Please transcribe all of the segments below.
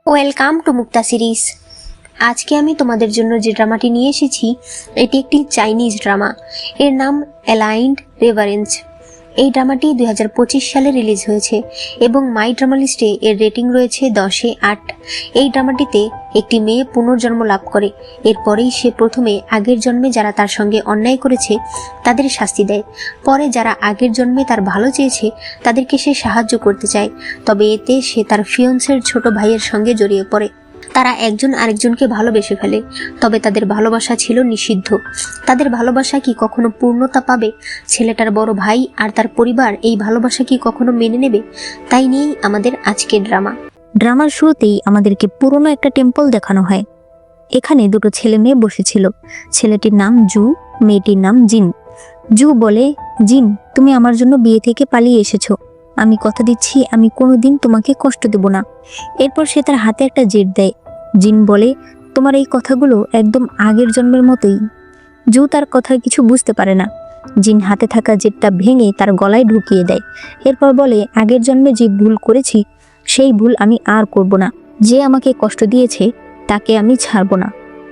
Welcome to Mukta series. আজকে আমি তোমাদের জন্য যে ড্রামাটি নিয়ে এসেছি এটি একটি চাইনিজ ড্রামা। এর নাম অ্যালাইন্ড রেভারেন্স। এই ড্রামাটি 2025 সালে রিলিজ হয়েছে এবং মাই ড্রামা লিস্টে এর রেটিং রয়েছে 10-এ 8। এই ড্রামাটিতে একটি মেয়ে পুনর্জন্ম লাভ করে। এরপরেই সে প্রথমে আগের জন্মে যারা তার সঙ্গে অন্যায় করেছে তাদের শাস্তি দেয়। পরে যারা আগের জন্মে তার ভালো চেয়েছে তাদেরকে সে সাহায্য করতে চায়। তবে এতে সে তার ফিয়ন্সের ছোট ভাইয়ের সঙ্গে জড়িয়ে পড়ে। তারা একজন আরেকজনকে ভালোবেসে ফেলে, তবে তাদের ভালোবাসা ছিল নিষিদ্ধ। তাদের ভালোবাসা কি কখনো পূর্ণতা পাবে? ছেলেটার বড় ভাই আর তার পরিবার এই ভালোবাসা কি কখনো মেনে নেবে? তাই নিয়েই আমাদের আজকের ড্রামা। ড্রামার শুরুতেই আমাদেরকে পুরনো একটা টেম্পল দেখানো হয়। এখানে দুটো ছেলে মেয়ে বসেছিল। ছেলেটির নাম জু, মেয়েটির নাম জিন। জু বলে, জিন, তুমি আমার জন্য বিয়ে থেকে পালিয়ে এসেছো। আমি কথা দিচ্ছি আমি কোনোদিন তোমাকে কষ্ট দেব না। এরপর সে তার হাতে একটা জেট দেয়। জিন বলে, তোমার এই কথাগুলো একদম আগের জন্মের মতোই। জু তার কথা কিছু বুঝতে পারে না। জিন হাতে থাকা জেটটা ভেঙে তার গলায় ঢুকিয়ে দেয়। এরপর বলে, আগের জন্মে যে ভুল করেছি সেই ভুল আমি আর করব না। যে আমাকে কষ্ট দিয়েছে তাকে আমি ছাড়ব না।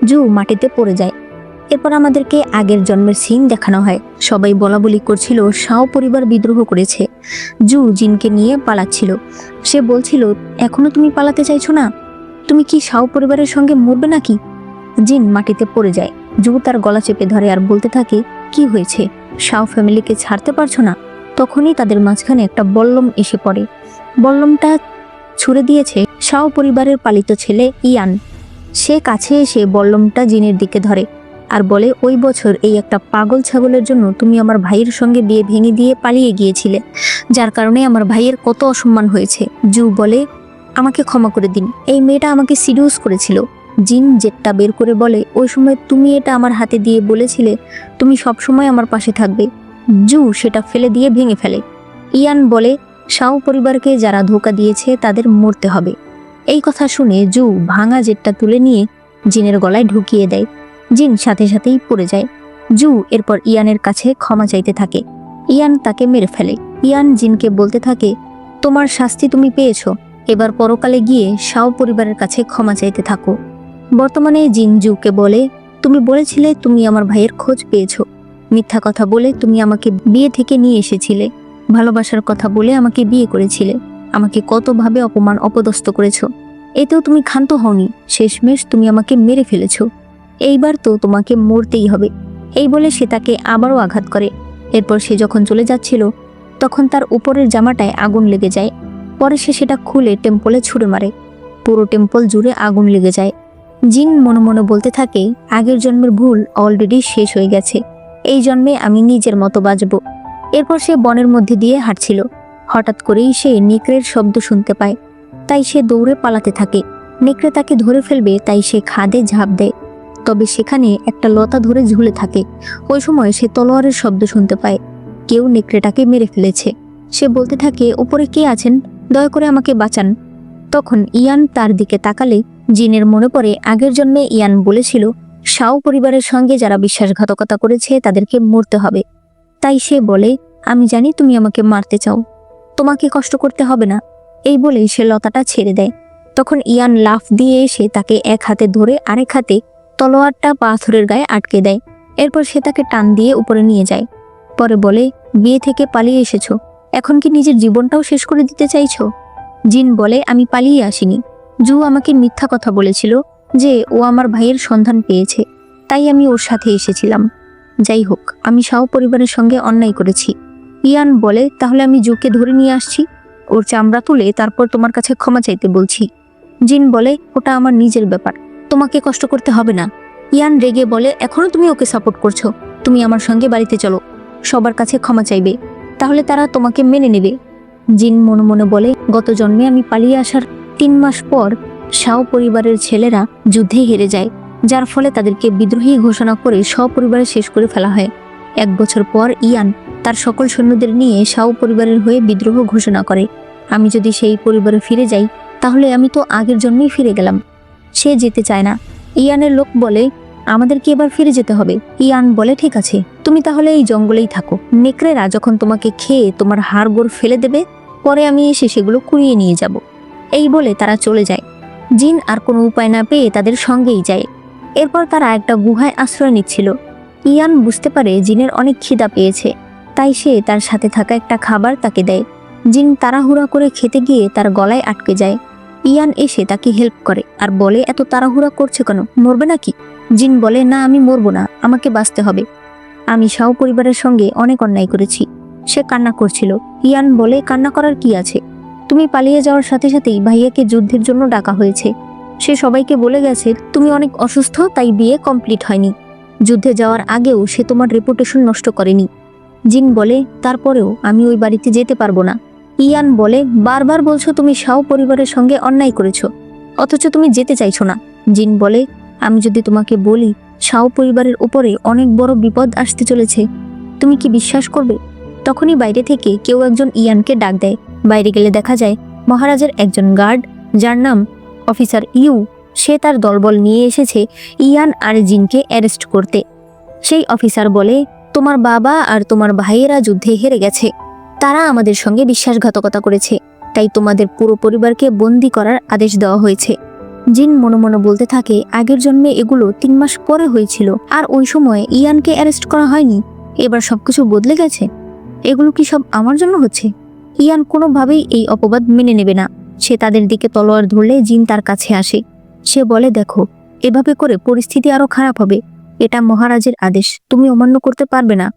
জু মাটিতে পড়ে যায়। এরপর আমাদেরকে আগের জন্মের সিন দেখানো হয়। সবাই বলাবলি করছিল শাও পরিবার বিদ্রোহ করেছে। জু জিনকে নিয়ে পালাচ্ছিল। সে বলছিল, এখনো তুমি পালাতে চাইছো না? তুমি কি শাও পরিবারের সঙ্গে মরবে নাকি? জিন মাটিতে পড়ে যায়। জু তার গলা চেপে ধরে আর বলতে থাকে, কি হয়েছে? শাও ফ্যামিলিকে ছাড়তে পারছো না? তখনই তাদের মাঝখানে একটা বল্লম এসে পড়ে। বল্লমটা ছুড়ে দিয়েছে শাও পরিবারের পালিত ছেলে ইয়ান। সে কাছে এসে বল্লমটা জিনের দিকে ধরে আর বলে, ওই বছর এই একটা পাগল ছাগলের জন্য তুমি আমার ভাইয়ের সঙ্গে বিয়ে ভেঙে দিয়ে পালিয়ে গিয়েছিলে, যার কারণে আমার ভাইয়ের কত অসম্মান হয়েছে। জু বলে, আমাকে ক্ষমা করে দিন, এই মেয়েটা আমাকে সিডিউস করেছিল। জিন জেটটা বের করে বলে, ওই সময় তুমি এটা আমার হাতে দিয়ে বলেছিলে তুমি সব সময় আমার পাশে থাকবে। জু সেটা ফেলে দিয়ে ভেঙে ফেলে। ইয়ান বলে, শাও পরিবারকে যারা ধোঁকা দিয়েছে তাদের মরতে হবে। এই কথা শুনে জু ভাঙা জেটটা তুলে নিয়ে জিনের গলায় ঢুকিয়ে দেয়। জিন সাথে সাথেই পড়ে যায়। জু এরপর ইয়ানের কাছে ক্ষমা চাইতে থাকে। ইয়ান তাকে মেরে ফেলে। ইয়ান জিনকে বলতে থাকে, তোমার শাস্তি তুমি পেয়েছো, এবার পরকালে গিয়ে শাও পরিবারের কাছে ক্ষমা চাইতে থাকো। বর্তমানে জিন জুকে বলে, তুমি বলেছিলে তুমি আমার ভাইয়ের খোঁজ পেয়েছো। মিথ্যা কথা বলে তুমি আমাকে বিয়ে থেকে নিয়ে এসেছিলে। ভালোবাসার কথা বলে আমাকে বিয়ে করেছিলে। আমাকে কতভাবে অপমান অপদস্থ করেছো। এতেও তুমি ক্ষান্ত হওনি। শেষমেশ তুমি আমাকে মেরে ফেলেছো। এইবার তো তোমাকে মরতেই হবে। এই বলে সে তাকে আবারও আঘাত করে। এরপর সে যখন চলে যাচ্ছিল তখন তার উপরের জামাটায় আগুন লেগে যায়। পরে সে সেটা খুলে টেম্পলে ছুঁড়ে মারে। পুরো টেম্পল জুড়ে আগুন লেগে যায়। জিন মনে মনে বলতে থাকে, আগের জন্মের ভুল অলরেডি শেষ হয়ে গেছে। এই জন্মে আমি নিজের মতো বাঁচব। এরপর সে বনের মধ্যে দিয়ে হাঁটছিল। হঠাৎ করেই সে নেকড়ের শব্দ শুনতে পায়। তাই সে দৌড়ে পালাতে থাকে। নেকড়ে তাকে ধরে ফেলবে তাই সে খাদে ঝাঁপ দেয়। তবে সেখানে একটা লতা ধরে ঝুলে থাকে। ওই সময় সে তলোয়ারের শব্দ শুনতে পায়। কেউ নেকড়েটাকে মেরে ফেলেছে। সে বলতে থাকে, উপরে কে আছেন? দয়া করে আমাকে বাঁচান। তখন ইয়ান তার দিকে তাকালে জিনের মনে পড়ে আগের জন্মে ইয়ান বলেছিল শাও পরিবারের সঙ্গে যারা বিশ্বাসঘাতকতা করেছে তাদেরকে মরতে হবে। তাই সে বলে, আমি জানি তুমি আমাকে মারতে চাও, তোমাকে কষ্ট করতে হবে না। এই বলেই সে লতাটা ছেড়ে দেয়। তখন ইয়ান লাফ দিয়ে এসে তাকে এক হাতে ধরে আরেক হাতে তলোয়ারটা পাথরের গায়ে আটকে দেয়। এরপর সে তাকে টান দিয়ে উপরে নিয়ে যায়। পরে বলে, বিয়ে থেকে পালিয়ে এসেছো, এখন কি নিজের জীবনটাও শেষ করে দিতে চাইছো? জিন বলে, আমি পালিয়ে আসিনি। জু আমাকে মিথ্যা কথা বলেছিল যে ও আমার ভাইয়ের সন্ধান পেয়েছে, তাই আমি ওর সাথে এসেছিলাম। যাই হোক, আমি শাও পরিবারের সঙ্গে অন্যায় করেছি। ইয়ান বলে, তাহলে আমি জুকে ধরে নিয়ে আসছি, ওর চামড়া তুলে তারপর তোমার কাছে ক্ষমা চাইতে বলছি। জিন বলে, ওটা আমার নিজের ব্যাপার, তোমাকে কষ্ট করতে হবে না। ইয়ান রেগে বলে, এখনো তুমি ওকে সাপোর্ট করছো? তুমি আমার সঙ্গে বাড়িতে চলো, সবার কাছে ক্ষমা চাইবে, তাহলে তারা তোমাকে মেনে নেবে। জিন মনে মনে বলে, গত জন্মে আমি পালিয়ে আসার 3 মাস পর শাও পরিবারের ছেলেরা যুদ্ধে হেরে যায়, যার ফলে তাদেরকে বিদ্রোহী ঘোষণা করে সপরিবারে শেষ করে ফেলা হয়। 1 বছর পর ইয়ান তার সকল সৈন্যদের নিয়ে শাও পরিবারের হয়ে বিদ্রোহ ঘোষণা করে। আমি যদি সেই পরিবারে ফিরে যাই তাহলে আমি তো আগের জন্মেই ফিরে গেলাম। সে যেতে চায় না। ইয়ানের লোক বলে, আমাদেরকে এবার ফিরে যেতে হবে। ইয়ান বলে, ঠিক আছে, তুমি তাহলে এই জঙ্গলেই থাকো। নেকড়েরা যখন তোমাকে খেয়ে তোমার হাড়গোড় ফেলে দেবে, পরে আমি এসে সেগুলো কুড়িয়ে নিয়ে যাব। এই বলে তারা চলে যায়। জিন আর কোনো উপায় না পেয়ে তাদের সঙ্গেই যায়। এরপর তারা একটা গুহায় আশ্রয় নিচ্ছিল। ইয়ান বুঝতে পারে জিনের অনেক খিদা পেয়েছে, তাই সে তার সাথে থাকা একটা খাবার তাকে দেয়। জিন তাড়াহুড়া করে খেতে গিয়ে তার গলায় আটকে যায়। ইয়ান এসে তাকে হেল্প করে আর বলে, এত তাড়াহুড়া করছে কেন, মরবে নাকি? জিন বলে, না আমি মরবো না, আমাকে বাঁচতে হবে। আমি শাও পরিবারের সঙ্গে অনেক অন্যায় করেছি। সে কান্না করছিল। ইয়ান বলে, কান্না করার কি আছে? তুমি পালিয়ে যাওয়ার সাথে সাথেই ভাইয়াকে যুদ্ধের জন্য ডাকা হয়েছে। সে সবাইকে বলে গেছে তুমি অনেক অসুস্থ, তাই বিয়ে কমপ্লিট হয়নি। যুদ্ধে যাওয়ার আগেও সে তোমার রেপুটেশন নষ্ট করেনি। জিন বলে, তারপরেও আমি ওই বাড়িতে যেতে পারবো না। ইয়ান বলে, বারবার বলছো তুমি শাও পরিবারের সঙ্গে অন্যায় করেছো, অথচ তুমি যেতে চাইছো না। জিন বলে, আমি যদি তোমাকে বলি শাও পরিবারের উপরে অনেক বড় বিপদ আসতে চলেছে, তুমি কি বিশ্বাস করবে? তখনই বাইরে থেকে কেউ একজন ইয়ানকে ডাক দেয়। বাইরে গেলে দেখা যায় মহারাজের একজন গার্ড, যার নাম অফিসার ইউ। সে তার দলবল নিয়ে এসেছে ইয়ান আর জিনকে অ্যারেস্ট করতে। সেই অফিসার বলে, তোমার বাবা আর তোমার ভাইয়েরা যুদ্ধে হেরে গেছে। তারা আমাদের সঙ্গে বিশ্বাসঘাতকতা করেছে, তাই তোমাদের পুরো পরিবারকে বন্দি করার আদেশ দেওয়া হয়েছে। জিন মনে মনে বলতে থাকে, আগের জন্মে এগুলো 3 মাস পরে হয়েছিল, আর ওই সময় ইয়ানকে অ্যারেস্ট করা হয়নি। এবার সবকিছু বদলে গেছে। এগুলো কি সব আমার জন্য হচ্ছে? ইয়ান কোনোভাবেই এই অপবাদ মেনে নেবে না। সে তাদের দিকে তলোয়ার ধরলে জিন তার কাছে আসে। সে বলে, দেখো, এভাবে করে পরিস্থিতি আরো খারাপ হবে। এটা মহারাজের আদেশ, তুমি অমান্য করতে পারবে না।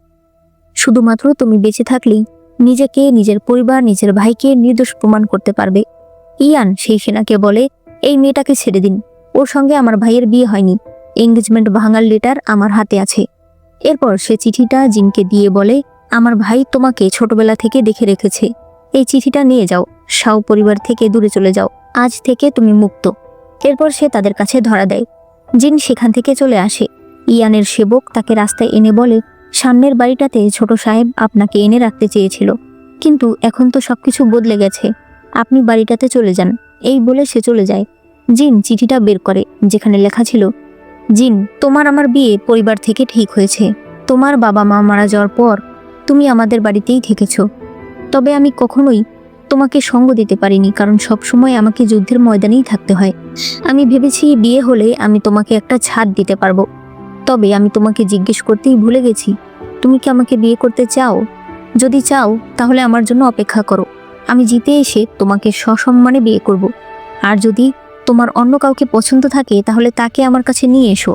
শুধুমাত্র তুমি বেঁচে থাকলেই নিজেকে, নিজের পরিবার, নিজের ভাইকে নির্দোষ প্রমাণ করতে পারবে। ইয়ান সেই সেনাকে বলে, এই মেয়েটাকে ছেড়ে দিন, ওর সঙ্গে আমার ভাইয়ের বিয়ে হয়নি। এঙ্গেজমেন্ট ভাঙার লেটার আমার হাতে আছে। এরপর সে চিঠিটা জিনকে দিয়ে বলে, আমার ভাই তোমাকে ছোটবেলা থেকে দেখে রেখেছে। এই চিঠিটা নিয়ে যাও, শাও পরিবার থেকে দূরে চলে যাও, আজ থেকে তুমি মুক্ত। এরপর সে তাদের কাছে ধরা দেয়। জিন সেখান থেকে চলে আসে। ইয়ানের সেবক তাকে রাস্তায় এনে বলে, সামনের বাড়িটাতে ছোট সাহেব আপনাকে এনে রাখতে চেয়েছিল, কিন্তু এখন তো সবকিছু বদলে গেছে, আপনি বাড়িটাতে চলে যান। এই বলে সে চলে যায়। জিন চিঠিটা বের করে, যেখানে লেখা ছিল, জিন, তোমার আমার বিয়ে পরিবার থেকে ঠিক হয়েছে। তোমার বাবা মা মারা যাওয়ার পর তুমি আমাদের বাড়িতেই থেকেছ। তবে আমি কখনোই তোমাকে সঙ্গ দিতে পারিনি, কারণ সবসময় আমাকে যুদ্ধের ময়দানেই থাকতে হয়। আমি ভেবেছি বিয়ে হলে আমি তোমাকে একটা ছাদ দিতে পারবো। তবে আমি তোমাকে জিজ্ঞেস করতেই ভুলে গেছি, তুমি কি আমাকে বিয়ে করতে চাও? যদি চাও তাহলে আমার জন্য অপেক্ষা করো, আমি জিতে এসে তোমাকে সসম্মানে বিয়ে করব। আর যদি তোমার অন্য কাউকে পছন্দ থাকে তাহলে তাকে আমার কাছে নিয়ে এসো,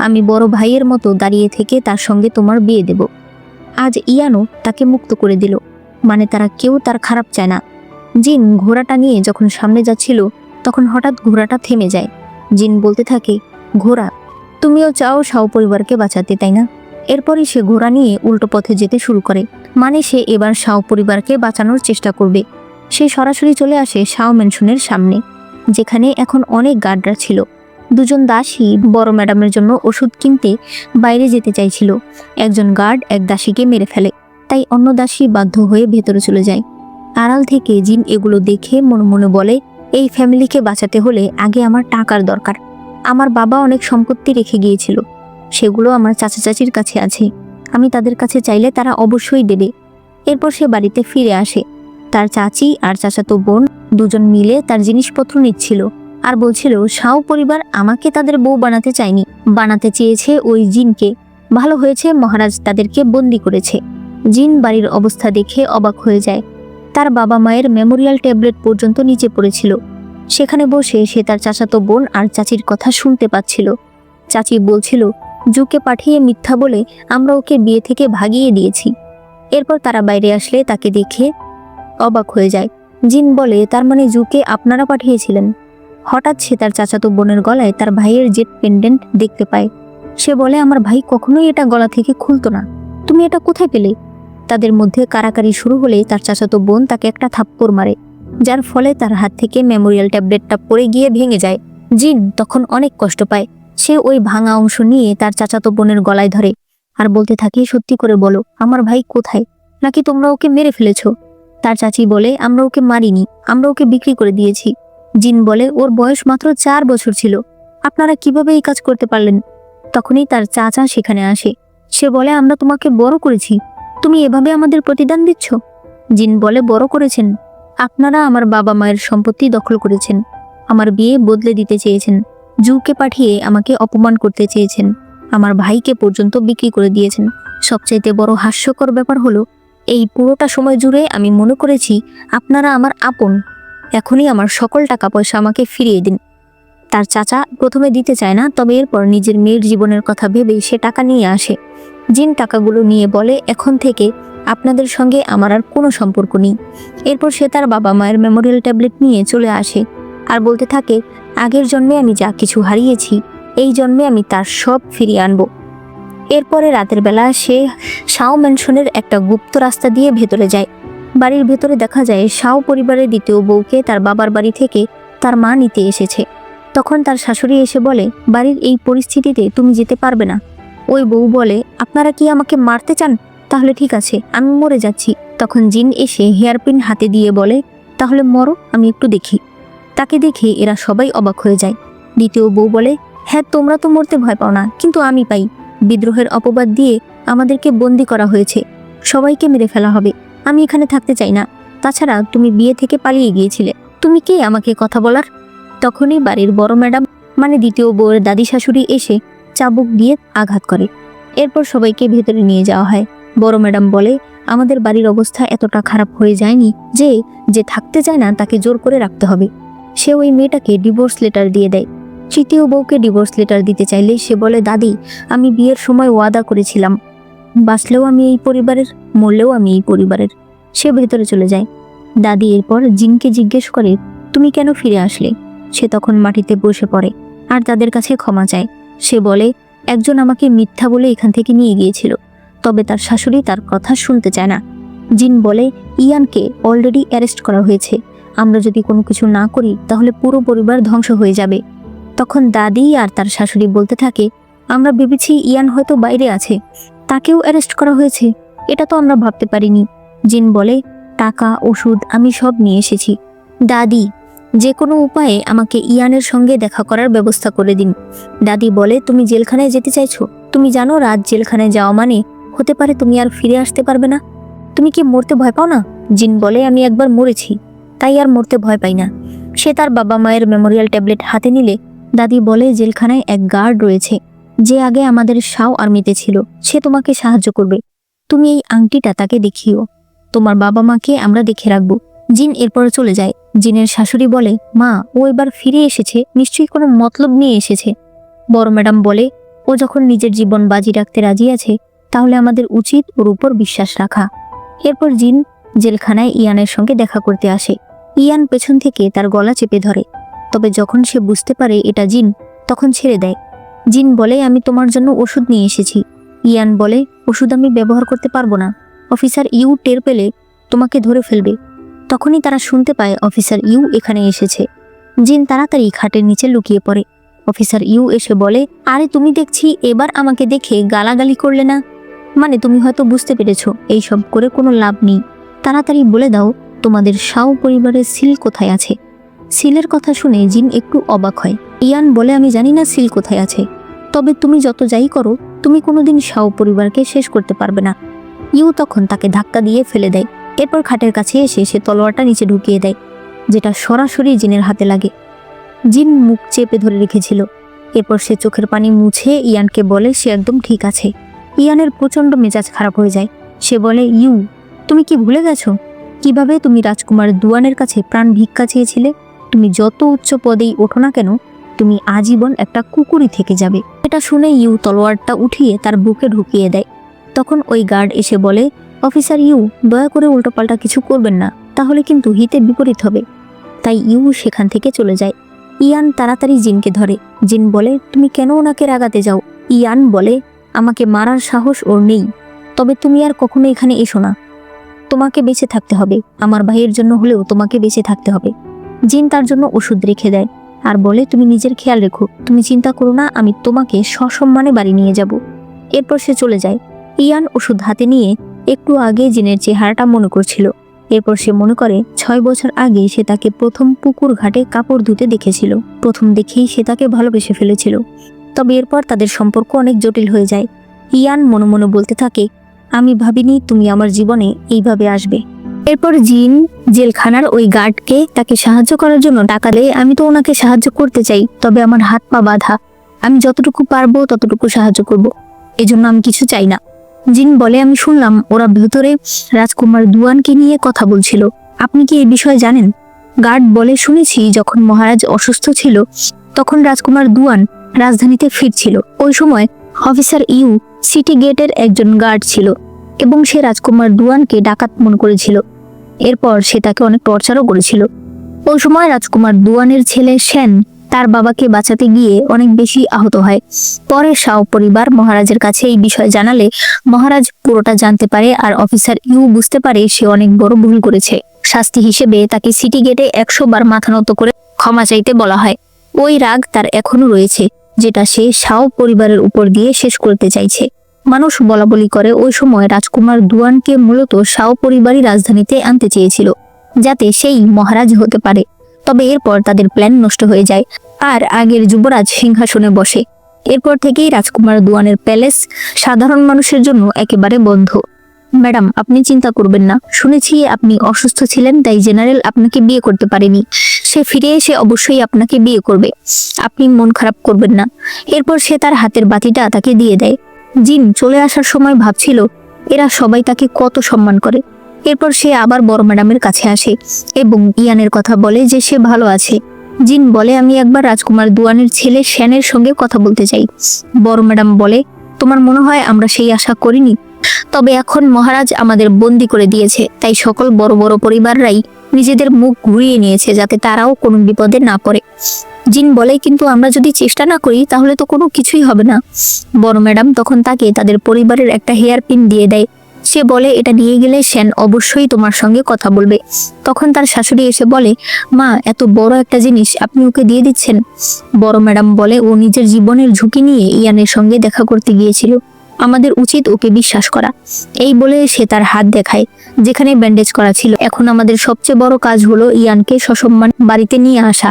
আমি বড় ভাইয়ের মতো দাঁড়িয়ে থেকে তার সঙ্গে তোমার বিয়ে দেব। আজ ইয়ানো তাকে মুক্ত করে দিল, মানে তারা কেউ তার খারাপ চায় না। জিন ঘোড়াটা নিয়ে যখন সামনে যাচ্ছিল তখন হঠাৎ ঘোড়াটা থেমে যায়। জিন বলতে থাকে, ঘোড়া, তুমিও চাও শাও পরিবারকে বাঁচাতে, তাই না? এরপরই সে ঘোড়া নিয়ে উল্টো পথে যেতে শুরু করে, মানে সে এবার শাও পরিবারকে বাঁচানোর চেষ্টা করবে। সে সরাসরি চলে আসে শাও ম্যানশনের সামনে, যেখানে এখন অনেক গার্ডরা ছিল। দুজন দাসী বড় ম্যাডামের জন্য ওষুধ কিনতে বাইরে যেতে চাইছিল। একজন গার্ড এক দাসীকে মেরে ফেলে, তাই অন্য দাসী বাধ্য হয়ে ভেতরে চলে যায়। আড়াল থেকে জিন এগুলো দেখে মনে মনে বলে, এই ফ্যামিলিকে বাঁচাতে হলে আগে আমার টাকার দরকার। আমার বাবা অনেক সম্পত্তি রেখে গিয়েছিল, সেগুলো আমার চাচা চাচির কাছে আছে, আমি তাদের কাছে চাইলে তারা অবশ্যই দেবে। এরপর সে বাড়িতে ফিরে আসে। তার চাচি আর চাচাতো বোন দুজন মিলে তার জিনিসপত্র নিচ্ছিল আর বলছিল, শাও পরিবার আমাকে তাদের বউ বানাতে চায়নি, বানাতে চেয়েছে ওই জিনকে। ভালো হয়েছে মহারাজ তাদেরকে বন্দি করেছে। জিন বাড়ির অবস্থা দেখে অবাক হয়ে যায়। তার বাবা মায়ের মেমোরিয়াল ট্যাবলেট পর্যন্ত নিচে পড়েছিল। সেখানে বসে সে তার চাচাতো বোন আর চাচির কথা শুনতে পাচ্ছিল। চাচি বলছিল, জুকে পাঠিয়ে মিথ্যা বলে আমরা ওকে বিয়ে থেকে ভাগিয়ে দিয়েছি। এরপর তারা বাইরে আসলে তাকে দেখে অবাক হয়ে যায়। জিন বলে, তার মানে জুকে আপনারা পাঠিয়েছিলেন? হঠাৎ সে তার চাচাতো বোনের গলায় তার ভাইয়ের জেট পেন্ডেন্ট দেখতে পায়। সে বলে, আমার ভাই কখনোই এটা গলা থেকে খুলতো না, তুমি এটা কোথায় পেলে? তাদের মধ্যে কারাকারি শুরু হলে তার চাচাতো বোন তাকে একটা থাপ্পড় মারে, যার ফলে তার হাত থেকে মেমোরিয়াল ট্যাবলেটটা পড়ে গিয়ে ভেঙে যায়। জিন তখন অনেক কষ্ট পায়। সে ওই ভাঙা অংশ নিয়ে তার চাচাতো বোনের গলায় ধরে আর বলতে থাকে, সত্যি করে বলো, আমার ভাই কোথায়? নাকি তোমরা ওকে মেরে ফেলেছো? তার চাচি বলে, আমরা ওকে মারিনি, আমরা ওকে বিক্রি করে দিয়েছি। জিন বলে, ওর বয়স মাত্র 4 বছর ছিল, আপনারা কিভাবে এই কাজ করতে পারলেন? তখনই তার চাচা সেখানে আসে। সে বলে, আমরা তোমাকে বড় করেছি, তুমি এভাবে আমাদের প্রতিদান দিচ্ছ? জিন বলে, বড় করেছেন? আপনারা আমার বাবা মায়ের সম্পত্তি দখল করেছেন, আমার বিয়ে বদলে দিতে চেয়েছেন, জুকে পাঠিয়ে আমাকে অপমান করতে চেয়েছেন, আমার ভাইকে পর্যন্ত বিক্রি করে দিয়েছেন। সবচাইতে বড় হাস্যকর ব্যাপার হলো, এই পুরোটা সময় জুড়ে আমি মনে করেছি আপনারা আমার আপন। এখনই আমার সকল টাকা পয়সা আমাকে ফিরিয়ে দিন। তার চাচা প্রথমে দিতে চায় না, তবে এরপর নিজের মেয়ের জীবনের কথা ভেবেই সে টাকা নিয়ে আসে। জিন টাকাগুলো নিয়ে বলে, এখন থেকে আপনাদের সঙ্গে আমার আর কোনো সম্পর্ক নেই। এরপর সে তার বাবা মায়ের মেমোরিয়াল ট্যাবলেট নিয়ে চলে আসে আর বলতে থাকে, আগের জন্মে আমি যা কিছু হারিয়েছি, এই জন্মে আমি তার সব ফিরিয়ে আনবো। এরপরে রাতের বেলা সে শাও ম্যানশনের একটা গুপ্ত রাস্তা দিয়ে ভেতরে যায়। বাড়ির ভেতরে দেখা যায় শাও পরিবারের দ্বিতীয় বউকে তার বাবার বাড়ি থেকে তার মা নিতে এসেছে। তখন তার শাশুড়ি এসে বলে, বাড়ির এই পরিস্থিতিতে তুমি যেতে পারবে না। ওই বউ বলে, আপনারা কি আমাকে মারতে চান? তাহলে ঠিক আছে, আমি মরে যাচ্ছি। তখন জিন এসে হেয়ারপিন হাতে দিয়ে বলে, তাহলে মরো, আমি একটু দেখি। তাকে দেখে এরা সবাই অবাক হয়ে যায়। দ্বিতীয় বউ বলে, হ্যাঁ তোমরা তো মরতে ভয় পাও না, কিন্তু আমি পাই। বিদ্রোহের অপবাদ দিয়ে আমাদেরকে বন্দি করা হয়েছে, সবাইকে মেরে ফেলা হবে। আমি এখানে থাকতে চাই না। তাছাড়া তুমি বিয়ে থেকে পালিয়ে গিয়েছিলে, তুমি কে আমাকে কথা বলার? তখনই বাড়ির বড় ম্যাডাম মানে দ্বিতীয় বউয়ের দাদি শাশুড়ি এসে চাবুক দিয়ে আঘাত করে। এরপর সবাইকে ভেতরে নিয়ে যাওয়া হয়। বড় ম্যাডাম বলে, আমাদের বাড়ির অবস্থা এতটা খারাপ হয়ে যায়নি যে যে থাকতে চায় না তাকে জোর করে রাখতে হবে। সে ওই মেয়েটাকে ডিভোর্স লেটার দিয়ে দেয়। তৃতীয় বউকে ডিভোর্স লেটার দিতে চাইলে সে বলে, দাদি আমি বিয়ের সময় ওয়াদা করেছিলাম, বাঁচলেও আমি এই পরিবারের, মরলেও আমি এই পরিবারের। সে ভেতরে চলে যায়। দাদি এরপর জিনকে জিজ্ঞেস করে, তুমি কেন ফিরে আসলে? সে তখন মাটিতে বসে পড়ে আর তাদের কাছে ক্ষমা চায়। সে বলে, একজন আমাকে মিথ্যা বলে এখান থেকে নিয়ে গিয়েছিল, তবে তার শাশুড়ি তার কথা শুনতে চায় না। জিন বলে, ইয়ানকে অলরেডি অ্যারেস্ট করা হয়েছে, আমরা যদি কোনো কিছু না করি তাহলে পুরো পরিবার ধ্বংস হয়ে যাবে। তখন দাদি আর তার শাশুড়ি বলতে থাকে, আমরা ভেবেছি ইয়ান হয়তো বাইরে আছে, তাকেও অ্যারেস্ট করা হয়েছে, এটা তো আমরা ভাবতে পারিনি। জিন বলে, টাকা ওষুধ আমি সব নিয়ে এসেছি। দাদি যে কোনো উপায়ে আমাকে ইয়ানের সঙ্গে দেখা করার ব্যবস্থা করে দিন। দাদি বলে, তুমি জেলখানায় যেতে চাইছো? তুমি জানো রাত জেলখানায় যাওয়া মানে হতে পারে তুমি আর ফিরে আসতে পারবে না। তুমি কি মরতে ভয় পাও না? জিন বলে, আমি একবার মরেছি, তাই আর মরতে ভয় পাই না। সে তার বাবা মায়ের মেমোরিয়াল ট্যাবলেট হাতে নিলে দাদি বলে, জেলখানায় এক গার্ড রয়েছে যে আগে আমাদের শাও আর্মিতে ছিল, সে তোমাকে সাহায্য করবে। তুমি এই আংটিটা তাকে দেখিও, তোমার বাবা মাকে আমরা দেখে রাখবো। জিন এরপর চলে যায়। জিনের শাশুড়ি বলে, মা ও এবার ফিরে এসেছে, নিশ্চয়ই কোনো মতলব নিয়ে এসেছে। বড় ম্যাডাম বলে, ও যখন নিজের জীবন বাজি রাখতে রাজি আছে, তাহলে আমাদের উচিত ওর উপর বিশ্বাস রাখা। এরপর জিন জেলখানায় ইয়ানের সঙ্গে দেখা করতে আসে। ইয়ান পেছন থেকে তার গলা চেপে ধরে, তবে যখন সে বুঝতে পারে এটা জিন, তখন ছেড়ে দেয়। জিন বলে, আমি তোমার জন্য ওষুধ নিয়ে এসেছি। ইয়ান বলে, ওষুধ আমি ব্যবহার করতে পারবো না, অফিসার ইউ টের পেলে তোমাকে ধরে ফেলবে। তখনই তারা শুনতে পায় অফিসার ইউ এখানে এসেছে। জিন তাড়াতাড়ি খাটের নিচে লুকিয়ে পড়ে। অফিসার ইউ এসে বলে, আরে তুমি দেখছি এবার আমাকে দেখে গালাগালি করলে না, মানে তুমি হয়তো বুঝতে পেরেছো এইসব করে কোনো লাভ নেই। তাড়াতাড়ি বলে দাও তোমাদের শাও পরিবারের সিল কোথায় আছে। সিলের কথা শুনে জিন একটু অবাক হয়। ইয়ান বলে, আমি জানি না সিল কোথায় আছে, তবে তুমি যত যাই করো তুমি কোনোদিন শাও পরিবারকে শেষ করতে পারবে না। ইউ তখন তাকে ধাক্কা দিয়ে ফেলে দেয়। এরপর খাটের কাছে এসে সে তলোয়ারটা নিচে ঢুকিয়ে দেয়, যেটা সরাসরি জিনের হাতে লাগে। জিন মুখ চেপে ধরে রেখেছিল। এরপর সে চোখের পানি মুছে ইয়ানকে বলে সে একদম ঠিক আছে। ইয়ানের প্রচণ্ড মেজাজ খারাপ হয়ে যায়। সে বলে, ইউ তুমি কি ভুলে গেছো কিভাবে তুমি রাজকুমার দুয়ানের কাছে প্রাণ ভিক্ষা চেয়েছিলে? তুমি যত উচ্চ পদেই ওঠো না কেন, তুমি আজীবন একটা কুকুরই থেকে যাবে। এটা শুনে ইউ তলোয়ারটা উঠিয়ে তার বুকে ঢুকিয়ে দেয়। তখন ওই গার্ড এসে বলে, অফিসার ইউ দয়া করে উল্টোপাল্টা কিছু করবেন না, তাহলে কিন্তু হিতে বিপরীত হবে। তাই ইউ সেখান থেকে চলে যায়। ইয়ান তাড়াতাড়ি জিনকে ধরে। জিন বলে, তুমি কেন ওনাকে রাগাতে যাও? ইয়ান বলে, আমাকে মারার সাহস ওর নেই, তবে তুমি আর কখনো এখানে এসো না, তোমাকে বেঁচে থাকতে হবে, আমার ভাইয়ের জন্য হলেও তোমাকে বেঁচে থাকতে হবে। জিন তার জন্য ওষুধ রেখে দেয় আর বলে, তুমি নিজের খেয়াল রেখো, তুমি চিন্তা করো না, আমি তোমাকে সসম্মানে বাড়ি নিয়ে যাব। এরপর সে চলে যায়। ইয়ান ওষুধ হাতে নিয়ে একটু আগে জিনের চেহারাটা মনে করছিল। এরপর সে মনে করে 6 বছর আগে সে তাকে প্রথম পুকুর ঘাটে কাপড় ধুতে দেখেছিল। প্রথম দেখেই সে তাকে ভালোবেসে ফেলেছিল। তবে এরপর তাদের সম্পর্ক অনেক জটিল হয়ে যায়। ইয়ান মনে মনে বলতে থাকে, আমি ভাবিনি তুমি আমার জীবনে এইভাবে আসবে। এরপর জিন জেলখানার ওই গার্ডকে তাকে সাহায্য করার জন্য টাকা দেয়। আমি তো ওনাকে সাহায্য করতে চাই, তবে আমার হাত পা বাঁধা, আমি যতটুকু পারবো ততটুকু সাহায্য করব, এজন্য আমি কিছু চাই না। জিন বলে, আমি শুনলাম ওরা ভেতরে রাজকুমার দুয়ানকে নিয়ে কথা বলছিল, আপনি কি এই বিষয়ে জানেন? গার্ড বলে, শুনেছি যখন মহারাজ অসুস্থ ছিল তখন রাজকুমার দুয়ান রাজধানীতে ফিরছিল। ওই সময় অফিসার ইউ সিটি গেটের একজন গার্ড ছিল এবং সে রাজকুমার দুয়ানকে ডাকাত মনে করেছিল। এরপর সে তাকে অনেক টর্চারও করেছিল। ওই সময় রাজকুমার দুয়ানের ছেলে সেন তার বাবাকে বাঁচাতে গিয়ে অনেক বেশি আহত হয়। পরে শাও পরিবার মহারাজের কাছে এই বিষয় জানালে মহারাজ পুরোটা জানতে পারে আর অফিসার ইউ বুঝতে পারে সে অনেক বড় ভুল করেছে। শাস্তি হিসেবে তাকে সিটি গেটে 100 বার মাথা নত করে ক্ষমা চাইতে বলা হয়। ওই রাগ তার এখনো রয়েছে, যেটা সে শাও পরিবারের উপর দিয়ে শেষ করতে চাইছে। মানুষ বলাবলি করে ওই সময় রাজকুমার দুয়ানকে মূলত শাও পরিবারই রাজধানীতে আনতে চেয়েছিল, যাতে সেই মহারাজ হতে পারে। তবে এরপর তাদের প্ল্যান নষ্ট হয়ে যায় আর আগের যুবরাজ সিংহাসনে বসে। এরপর থেকেই রাজকুমার দুয়ানের প্যালেস সাধারণ মানুষের জন্য একেবারে বন্ধ। ম্যাডাম, আপনি চিন্তা করবেন না, শুনেছি আপনি অসুস্থ ছিলেন, তাই জেনারেল আপনাকে বিয়ে করতে পারেনি। সে ফিরে এসে অবশ্যই আপনাকে বিয়ে করবে, আপনি মন খারাপ করবেন না। এরপর সে তার হাতের বাতিটা তাকে দিয়ে দেয়। জিন চলে আসার সময় ভাবছিল এরা সবাই তাকে কত সম্মান করে। এরপর সে আবার বড় ম্যাডামের কাছে আসে এবং ইয়ানের কথা বলে যে সে ভালো আছে। জিন বলে, আমি একবার রাজকুমার দুয়ানের ছেলে শ্যানের সঙ্গে কথা বলতে চাই। বড় ম্যাডাম বলে, তোমার মনে হয় আমরা সেই আশা করিনি? তবে এখন মহারাজ আমাদের বন্দি করে দিয়েছে, তাই সকল বড় বড় পরিবাররাই নিজেদের মুখ ঘুরিয়ে নিয়েছে যাতে তারাও কোনো বিপদে না পড়ে। জিন বলে, কিন্তু আমরা যদি চেষ্টা না করি তাহলে তো কোনো কিছুই হবে না। বড় ম্যাডাম তখন তাকে তাদের পরিবারের একটা হেয়ার পিন দিয়ে দেয়। সে বলে, এটা নিয়ে গেলে শ্যান অবশ্যই তোমার সঙ্গে কথা বলবে। তখন তার শাশুড়ি এসে বলে, মা, এত বড় একটা জিনিস আপনি ওকে দিয়ে দিচ্ছেন? বড় ম্যাডাম বলে, ও নিজের জীবনের ঝুঁকি নিয়ে ইয়ানের সঙ্গে দেখা করতে গিয়েছিল, আমাদের উচিত ওকে বিশ্বাস করা। এই বলে সে তার হাত দেখায় যেখানে ব্যান্ডেজ করা ছিল। এখন আমাদের সবচেয়ে বড় কাজ হলো ইয়ানকে সসম্মান বাড়িতে নিয়ে আসা।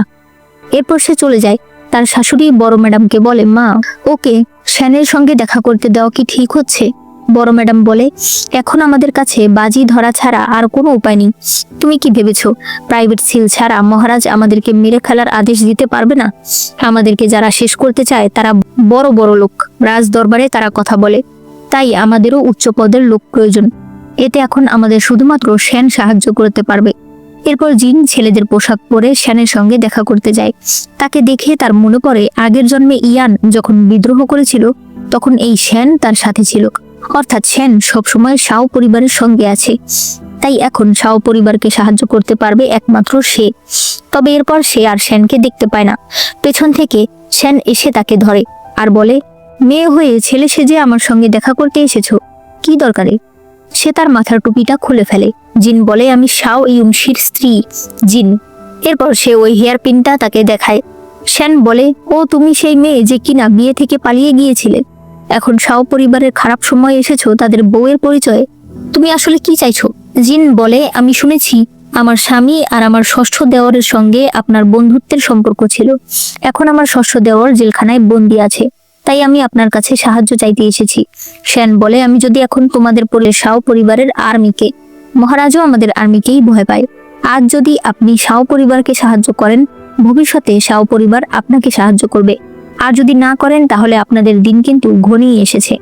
এরপর সে চলে যায়। তার শাশুড়ি বড় ম্যাডামকে বলে, মা, ওকে শ্যানের সঙ্গে দেখা করতে দেওয়া কি ঠিক হচ্ছে? বড় ম্যাডাম বলে, এখন আমাদের কাছে বাজি ধরা ছাড়া আর কোনো উপায় নেই। তুমি কি ভেবেছো প্রাইভেট সিল ছাড়া মহারাজ আমাদেরকে মেরে ফেলার আদেশ দিতে পারবে না? আমাদেরকে যারা শেষ করতে চায় তারা বড় বড় লোক, রাজ দরবারে তারা কথা বলে, তাই আমাদেরও উচ্চ পদের লোক প্রয়োজন। এতে এখন আমাদের শুধুমাত্র শ্যান সাহায্য করতে পারবে। এরপর জিন ছেলেদের পোশাক পরে শ্যানের সঙ্গে দেখা করতে যায়। তাকে দেখে তার মনে পড়ে আগের জন্মে ইয়ান যখন বিদ্রোহ করেছিল তখন এই শ্যান তার সাথে ছিল, অর্থাৎ শ্যান সবসময় শাও পরিবারের সঙ্গে আছে। তাই এখন শাও পরিবারকে সাহায্য করতে পারবে একমাত্র সে। তবে এরপর সে আর শ্যানকে দেখতে পায় না। পেছন থেকে শ্যান এসে তাকে ধরে আর বলে, মেয়ে হয়ে ছেলে সেজে আমার সঙ্গে দেখা করতে এসেছো, কি দরকারে? সে তার মাথার টুপিটা খুলে ফেলে। জিন বলে, আমি শাও ইউংশির স্ত্রী জিন। এরপর সে ওই হেয়ার পিনটা তাকে দেখায়। শ্যান বলে, ও তুমি সেই মেয়ে যে কিনা বিয়ে থেকে পালিয়ে গিয়েছিলে। এখন শাও পরিবারের খারাপ সময় এসেছো তাদের বউয়ের পরিচয়ে, তুমি আসলে কি চাইছো? জিন বলে, আমি শুনেছি আমার স্বামী আর আমার ষষ্ঠ দেওরের সঙ্গে আপনার বন্ধুত্বের সম্পর্ক ছিল। এখন আমার ষষ্ঠ দেওর জেলখানায় বন্দি আছে, তাই আমি আপনার কাছে সাহায্য চাইতে এসেছি। শ্যান বলে, আমি যদি এখন তোমাদের পরে শাও পরিবারের আর্মিকে, মহারাজও আমাদের আর্মিকেই ভয় পায়। আজ যদি আপনি শাও পরিবারকে সাহায্য করেন, ভবিষ্যতে শাও পরিবার আপনাকে সাহায্য করবে, আর যদি না করেন তাহলে আপনাদের দিন কিন্তু ঘনিয়ে এসেছে।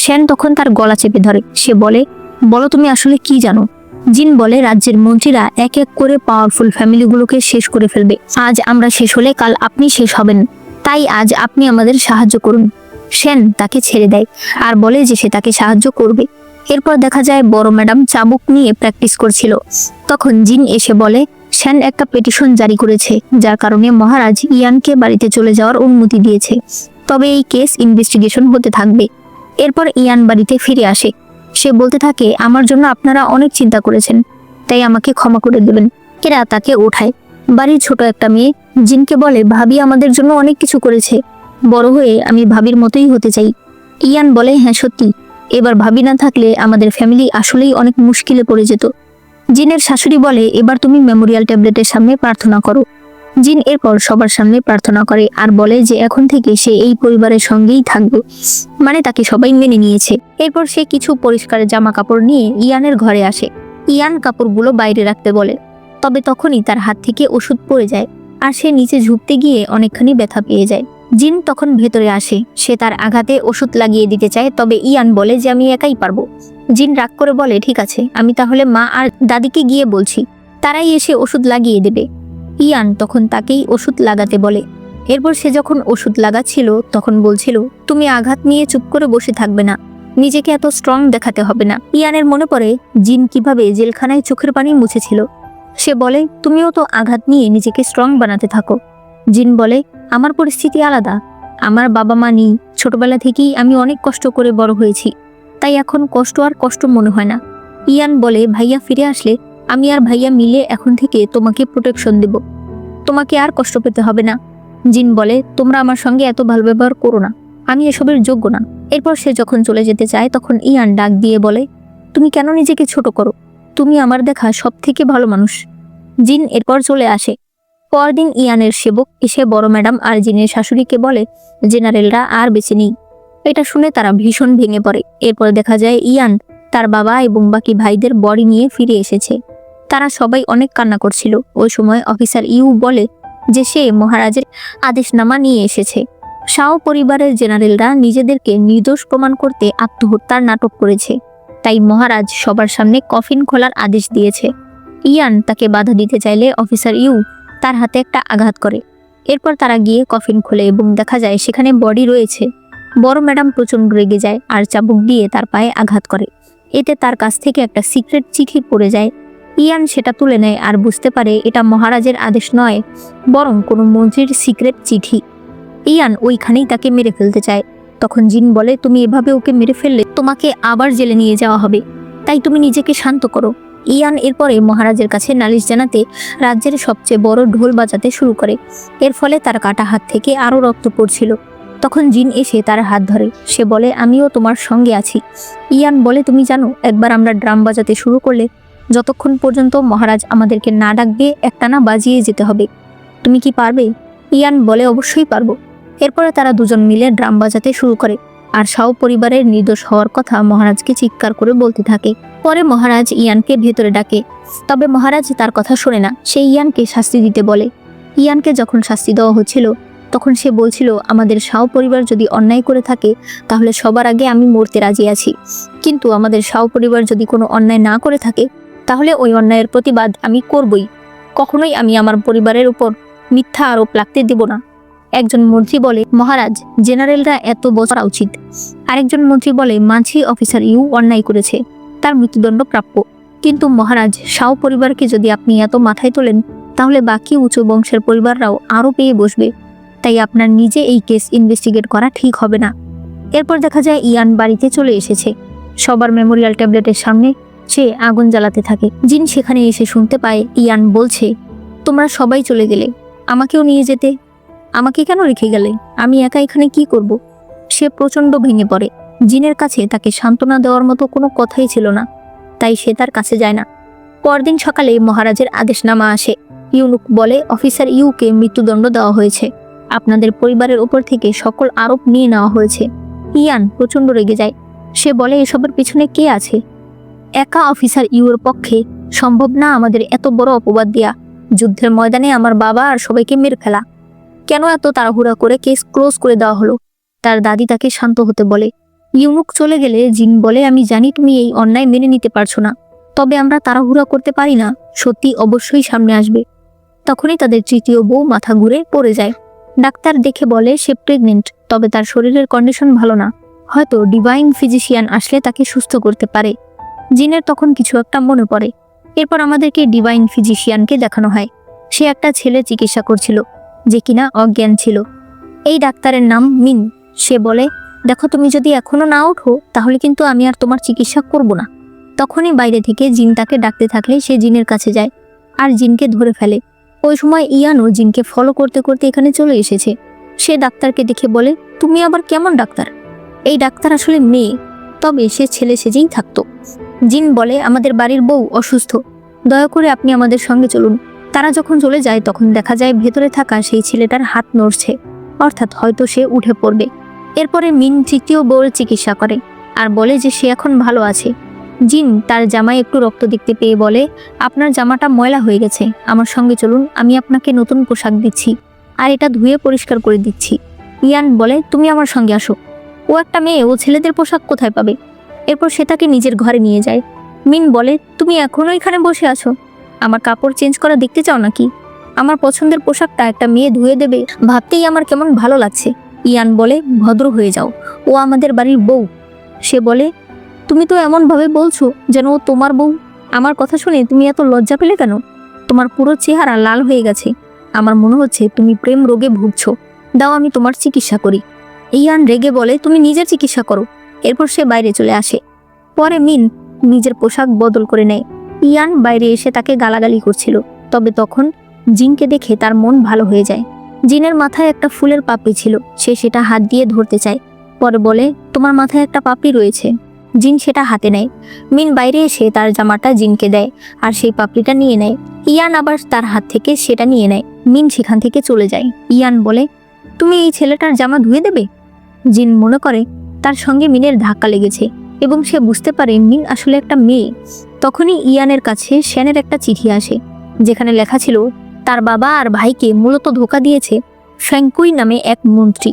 শ্যান তখন তার গলা চেপে ধরে। সে বলে, বলো তুমি আসলে কি জানো? জিন বলে, রাজ্যের মন্ত্রীরা এক এক করে পাওয়ারফুল ফ্যামিলিগুলোকে শেষ করে ফেলবে। আজ আমরা শেষ হলে কাল আপনি শেষ হবেন, তাই আজ আপনি আমাদের সাহায্য করুন। শ্যান তাকে ছেড়ে দেয় আর বলে যে সে তাকে সাহায্য করবে। এরপর দেখা যায় বড় ম্যাডাম চাবুক নিয়ে প্র্যাকটিস করছিল। তখন জিন এসে বলে, শ্যান একটা পেটিশন জারি করেছে যার কারণে মহারাজ ইয়ানকে বাড়িতে চলে যাওয়ার অনুমতি দিয়েছে। তবে এই কেস ইনভেস্টিগেশন হতে থাকবে। এরপর ইয়ান বাড়িতে ফিরে আসে। সে বলতে থাকে, আমার জন্য আপনারা অনেক চিন্তা করেছেন, তাই আমাকে ক্ষমা করে দেবেন। এরা তাকে ওঠায়। বাড়ির ছোট একটা মেয়ে জিনকে বলে, ভাবি আমাদের জন্য অনেক কিছু করেছে, বড় হয়ে আমি ভাবির মতোই হতে চাই। ইয়ান বলে, হ্যাঁ সত্যি, এবার ভাবি না থাকলে আমাদের ফ্যামিলি আসলেই অনেক মুশকিলে পড়ে যেত। জিনের শাশুড়ি বলে, এবার তুমি মেমোরিয়াল ট্যাবলেটের সামনে প্রার্থনা করো। জিন এরপর সবার সামনে প্রার্থনা করে আর বলে যে এখন থেকে সে এই পরিবারের সঙ্গেই থাকবে, মানে তাকে সবাই মেনে নিয়েছে। এরপর সে কিছু পরিষ্কার জামা কাপড় নিয়ে ইয়ানের ঘরে আসে। ইয়ান কাপড়গুলো বাইরে রাখতে বলে। তবে তখনই তার হাত থেকে ওষুধ পড়ে যায় আর সে নিচে ঝুঁকতে গিয়ে অনেকখানি ব্যথা পেয়ে যায়। জিন তখন ভেতরে আসে, সে তার আঘাতে ওষুধ লাগিয়ে দিতে চায়, তবে ইয়ান বলে যে আমি একাই পারবো। জিন রাগ করে বলে ঠিক আছে, আমি তাহলে মা আর দাদিকে গিয়ে বলছি, তারাই এসে ওষুধ লাগিয়ে দেবে। ইয়ান তখন তাকেই ওষুধ লাগাতে বলে। এরপর সে যখন ওষুধ লাগাচ্ছিল তখন বলছিল, তুমি আঘাত নিয়ে চুপ করে বসে থাকবে না, নিজেকে এত স্ট্রং দেখাতে হবে না। ইয়ানের মনে পড়ে জিন কিভাবে জেলখানায় চোখের পানি মুছেছিল। সে বলে, তুমিও তো আঘাত নিয়ে নিজেকে স্ট্রং বানাতে থাকো। জিন বলে, আমার পরিস্থিতি আলাদা, আমার বাবা মা নেই, ছোটবেলা থেকেই আমি অনেক কষ্ট করে বড় হয়েছি, তাই এখন কষ্ট আর কষ্ট মনে হয় না। ইয়ান বলে, ভাইয়া ফিরে আসলে আমি আর ভাইয়া মিলে এখন থেকে তোমাকে প্রোটেকশন দেব, তোমাকে আর কষ্ট পেতে হবে না। জিন বলে, তোমরা আমার সঙ্গে এত ভালো ব্যবহার করো না, আমি এসবের যোগ্য না। এরপর সে যখন চলে যেতে চায় তখন ইয়ান ডাক দিয়ে বলে, তুমি কেন নিজেকে ছোট করো, তুমি আমার দেখা সব থেকে ভালো মানুষ। জিন এরপর চলে আসে। পরদিন ইয়ানের সেবক এসে বড় ম্যাডাম আর জিনের শাশুড়িকে বলে, জেনারেলরা আর বেঁচে নেই। এটা শুনে তারা ভীষণ ভেঙে পড়ে। এরপর দেখা যায় ইয়ান তার বাবা এবং বাকি ভাইদের বডি নিয়ে ফিরে এসেছে। তারা সবাই অনেক কান্না করছিল। ওই সময় অফিসার ইউ বলে যে সে মহারাজের আদেশনামা নিয়ে এসেছে। শাও পরিবারের জেনারেলরা নিজেদেরকে নির্দোষ প্রমাণ করতে আত্মহত্যার নাটক করেছে, তাই মহারাজ সবার সামনে কফিন খোলার আদেশ দিয়েছে। ইয়ান তাকে বাধা দিতে চাইলে অফিসার ইউ তার হাতে একটা আঘাত করে। এরপর তারা গিয়ে কফিন খোলে এবং দেখা যায় সেখানে বডি রয়েছে। বড় ম্যাডাম প্রচণ্ড রেগে যায় আর চাবুক দিয়ে তার পায়ে আঘাত করে। এতে তার কাছ থেকে একটা সিক্রেট চিঠি পড়ে যায়। ইয়ান সেটা তুলে নেয় আর বুঝতে পারে এটা মহারাজের আদেশ নয়, বরং কোনো মন্ত্রীর সিক্রেট চিঠি। ইয়ান ওইখানেই তাকে মেরে ফেলতে চায়। তখন জিন বলে, তুমি এভাবে ওকে মেরে ফেললে তোমাকে আবার জেলে নিয়ে যাওয়া হবে, তাই তুমি নিজেকে শান্ত করো। ইয়ান এরপরে মহারাজের কাছে নালিশ জানাতে রাজ্যের সবচেয়ে বড় ঢোল বাজাতে শুরু করে। এর ফলে তার কাটা হাত থেকে আরও রক্ত পড়ছিল। তখন জিন এসে তার হাত ধরে। সে বলে, আমিও তোমার সঙ্গে আছি। ইয়ান বলে, তুমি জানো একবার আমরা ড্রাম বাজাতে শুরু করলে যতক্ষণ পর্যন্ত মহারাজ আমাদেরকে না ডাকবে একটানা বাজিয়ে যেতে হবে, তুমি কি পারবে? ইয়ান বলে, অবশ্যই পারবো। এরপরে তারা দুজন মিলে ড্রাম বাজাতে শুরু করে আর শাও পরিবারের নির্দোষ হওয়ার কথা মহারাজকে চিৎকার করে বলতে থাকে। পরে মহারাজ ইয়ানকে ভেতরে ডাকে, তবে মহারাজ তার কথা শোনে না। সে ইয়ানকে শাস্তি দিতে বলে। ইয়ানকে যখন শাস্তি দেওয়া হচ্ছিল তখন সে বলছিল, আমাদের শাও পরিবার যদি অন্যায় করে থাকে তাহলে সবার আগে আমি মরতে রাজি আছি, কিন্তু আমাদের শাও পরিবার যদি কোনো অন্যায় না করে থাকে তাহলে ওই অন্যায়ের প্রতিবাদ আমি করবই। কখনোই আমি আমার পরিবারের উপর মিথ্যা আরোপ লাগতে দেব না। একজন মন্ত্রী বলে, মহারাজ জেনারেলরা এত বছর উচিত। আরেকজন মন্ত্রী বলে, মাঝি অফিসার ইউ অন্যায় করেছে, তার মৃত্যুদণ্ড প্রাপ্য। কিন্তু মহারাজ, শাও পরিবারকে যদি আপনি এত মাথায় তোলেন তাহলে বাকি উঁচু বংশের পরিবাররাও আরও পেয়ে বসবে, তাই আপনার নিজে এই কেস ইনভেস্টিগেট করা ঠিক হবে না। এরপর দেখা যায় ইয়ান বাড়িতে চলে এসেছে। সবার মেমোরিয়াল ট্যাবলেটের সামনে সে আগুন জ্বালাতে থাকে। জিন সেখানে এসে শুনতে পায় ইয়ান বলছে, তোমরা সবাই চলে গেলে, আমাকেও নিয়ে যেতে, আমাকে কেন রেখে গেলে? আমি একা এখানে কি করব? সে প্রচণ্ড ভেঙে পড়ে। জিনের কাছে তাকে সান্ত্বনা দেওয়ার মতো কোনো কথাই ছিল না, তাই সে তার কাছে যায় না। পরদিন সকালে মহারাজের আদেশনামা আসে। ইউনুক বলে, অফিসার ইউকে মৃত্যুদণ্ড দেওয়া হয়েছে, আপনাদের পরিবারের উপর থেকে সকল আরোপ নিয়ে নেওয়া হয়েছে। ইয়ান প্রচণ্ড রেগে যায়। সে বলে, এসবের পিছনে কে আছে? একা অফিসার ইউর পক্ষে সম্ভব না আমাদের এত বড় অপবাদ দেয়া। যুদ্ধের ময়দানে আমার বাবা আর সবাইকে মেরে ফেলা, কেন এত তাড়াহুড়া করে কেস ক্লোজ করে দেওয়া হলো? তার দাদি তাকে শান্ত হতে বলে। ইউনুক চলে গেলে জিন বলে, আমি জানি তুমি এই অন্যায় মেনে নিতে পারছো না, তবে আমরা তাড়াহুড়া করতে পারি না, সত্যি অবশ্যই সামনে আসবে। তখনই তাদের তৃতীয় বউ মাথা ঘুরে পড়ে যায়। ডাক্তার দেখে বলে সে প্রেগনেন্ট, তবে তার শরীরের কন্ডিশন ভালো না, হয়তো ডিভাইন ফিজিশিয়ান আসলে তাকে সুস্থ করতে পারে। জিনের তখন কিছু একটা মনে পড়ে। এরপর আমাদেরকে ডিভাইন ফিজিশিয়ানকে দেখানো হয়। সে একটা ছেলে চিকিৎসা করছিল যে কিনা অজ্ঞান ছিল। এই ডাক্তারের নাম মিন। সে বলে, দেখো তুমি যদি এখনো না ওঠো তাহলে কিন্তু আমি আর তোমার চিকিৎসা করব না। তখনই বাইরে থেকে জিন তাকে ডাকতে থাকলে সে জিনের কাছে যায় আর জিনকে ধরে ফেলে। ওই সময় ইয়ানও জিনকে ফলো করতে করতে এখানে চলে এসেছে। সে ডাক্তারকে দেখে বলে, তুমি আবার কেমন ডাক্তার? এই ডাক্তার আসলে মেয়ে, তবে সে ছেলে সেজেই থাকতো। জিন বলে, আমাদের বাড়ির বউ অসুস্থ, দয়া করে আপনি আমাদের সঙ্গে চলুন। তারা যখন চলে যায় তখন দেখা যায় ভেতরে থাকা সেই ছেলেটার হাত নড়ছে, অর্থাৎ হয়তো সে উঠে পড়বে। এরপরে মিন তৃতীয় বউয়ের চিকিৎসা করে আর বলে যে সে এখন ভালো আছে। জিন তার জামায় একটু রক্ত দেখতে পেয়ে বলে, আপনার জামাটা ময়লা হয়ে গেছে, আমার সঙ্গে চলুন, আমি আপনাকে নতুন পোশাক দিচ্ছি আর এটা ধুয়ে পরিষ্কার করে দিচ্ছি। ইয়ান বলে, তুমি আমার সঙ্গে আসো। ও একটা মেয়ে, ও ছেলেদের পোশাক কোথায় পাবে? এরপর সে তাকে নিজের ঘরে নিয়ে যায়। মিন বলে, তুমি এখনো এখানে বসে আছো? আমার কাপড় চেঞ্জ করা দেখতে চাও নাকি? আমার পছন্দের পোশাকটা একটা মেয়ে ধুয়ে দেবে ভাবতেই আমার কেমন ভালো লাগছে। ইয়ান বলে, ভদ্র হয়ে যাও, ও আমাদের বাড়ির বউ। সে বলে, তুমি তো এমনভাবে বলছো যেন ও তোমার বউ। আমার কথা শুনে তুমি এত লজ্জা পেলে কেন? তোমার পুরো চেহারা লাল হয়ে গেছে, আমার মনে হচ্ছে তুমি প্রেম রোগে ভুগছো। দাও আমি তোমার চিকিৎসা করি। ইয়ান রেগে বলে, তুমি নিজের চিকিৎসা করো। এরপর সে বাইরে চলে আসে। পরে মিন নিজের পোশাক বদল করে নেয়। ইয়ান বাইরে এসে তাকে গালাগালি করছিল, তবে তখন জিনকে দেখে তার মন ভালো হয়ে যায়। জিনের মাথায় একটা ফুলের পাপড়ি ছিল, সে সেটা হাত দিয়ে ধরতে চায়। পরে বলে, তোমার মাথায় একটা পাপড়ি রয়েছে। জিন সেটা হাতে নেয়। মিন বাইরে এসে তার জামাটা জিনকে দেয় আর সেই পাপড়িটা নিয়ে নেয়। ইয়ান আবার তার হাত থেকে সেটা নিয়ে নেয়। মিন সেখান থেকে চলে যায়। ইয়ান বলে, তুমি এই ছেলেটার জামা ধুয়ে দেবে? জিন মনে করে তার সঙ্গে মিনের ধাক্কা লেগেছে এবং সে বুঝতে পারে মিন আসলে একটা মেয়ে। তখনই ইয়ানের কাছে শ্যানের একটা চিঠি আসে, যেখানে লেখা ছিল তার বাবা আর ভাইকে মূলত ধোঁকা দিয়েছে ফ্যাংকুই নামে এক মন্ত্রী।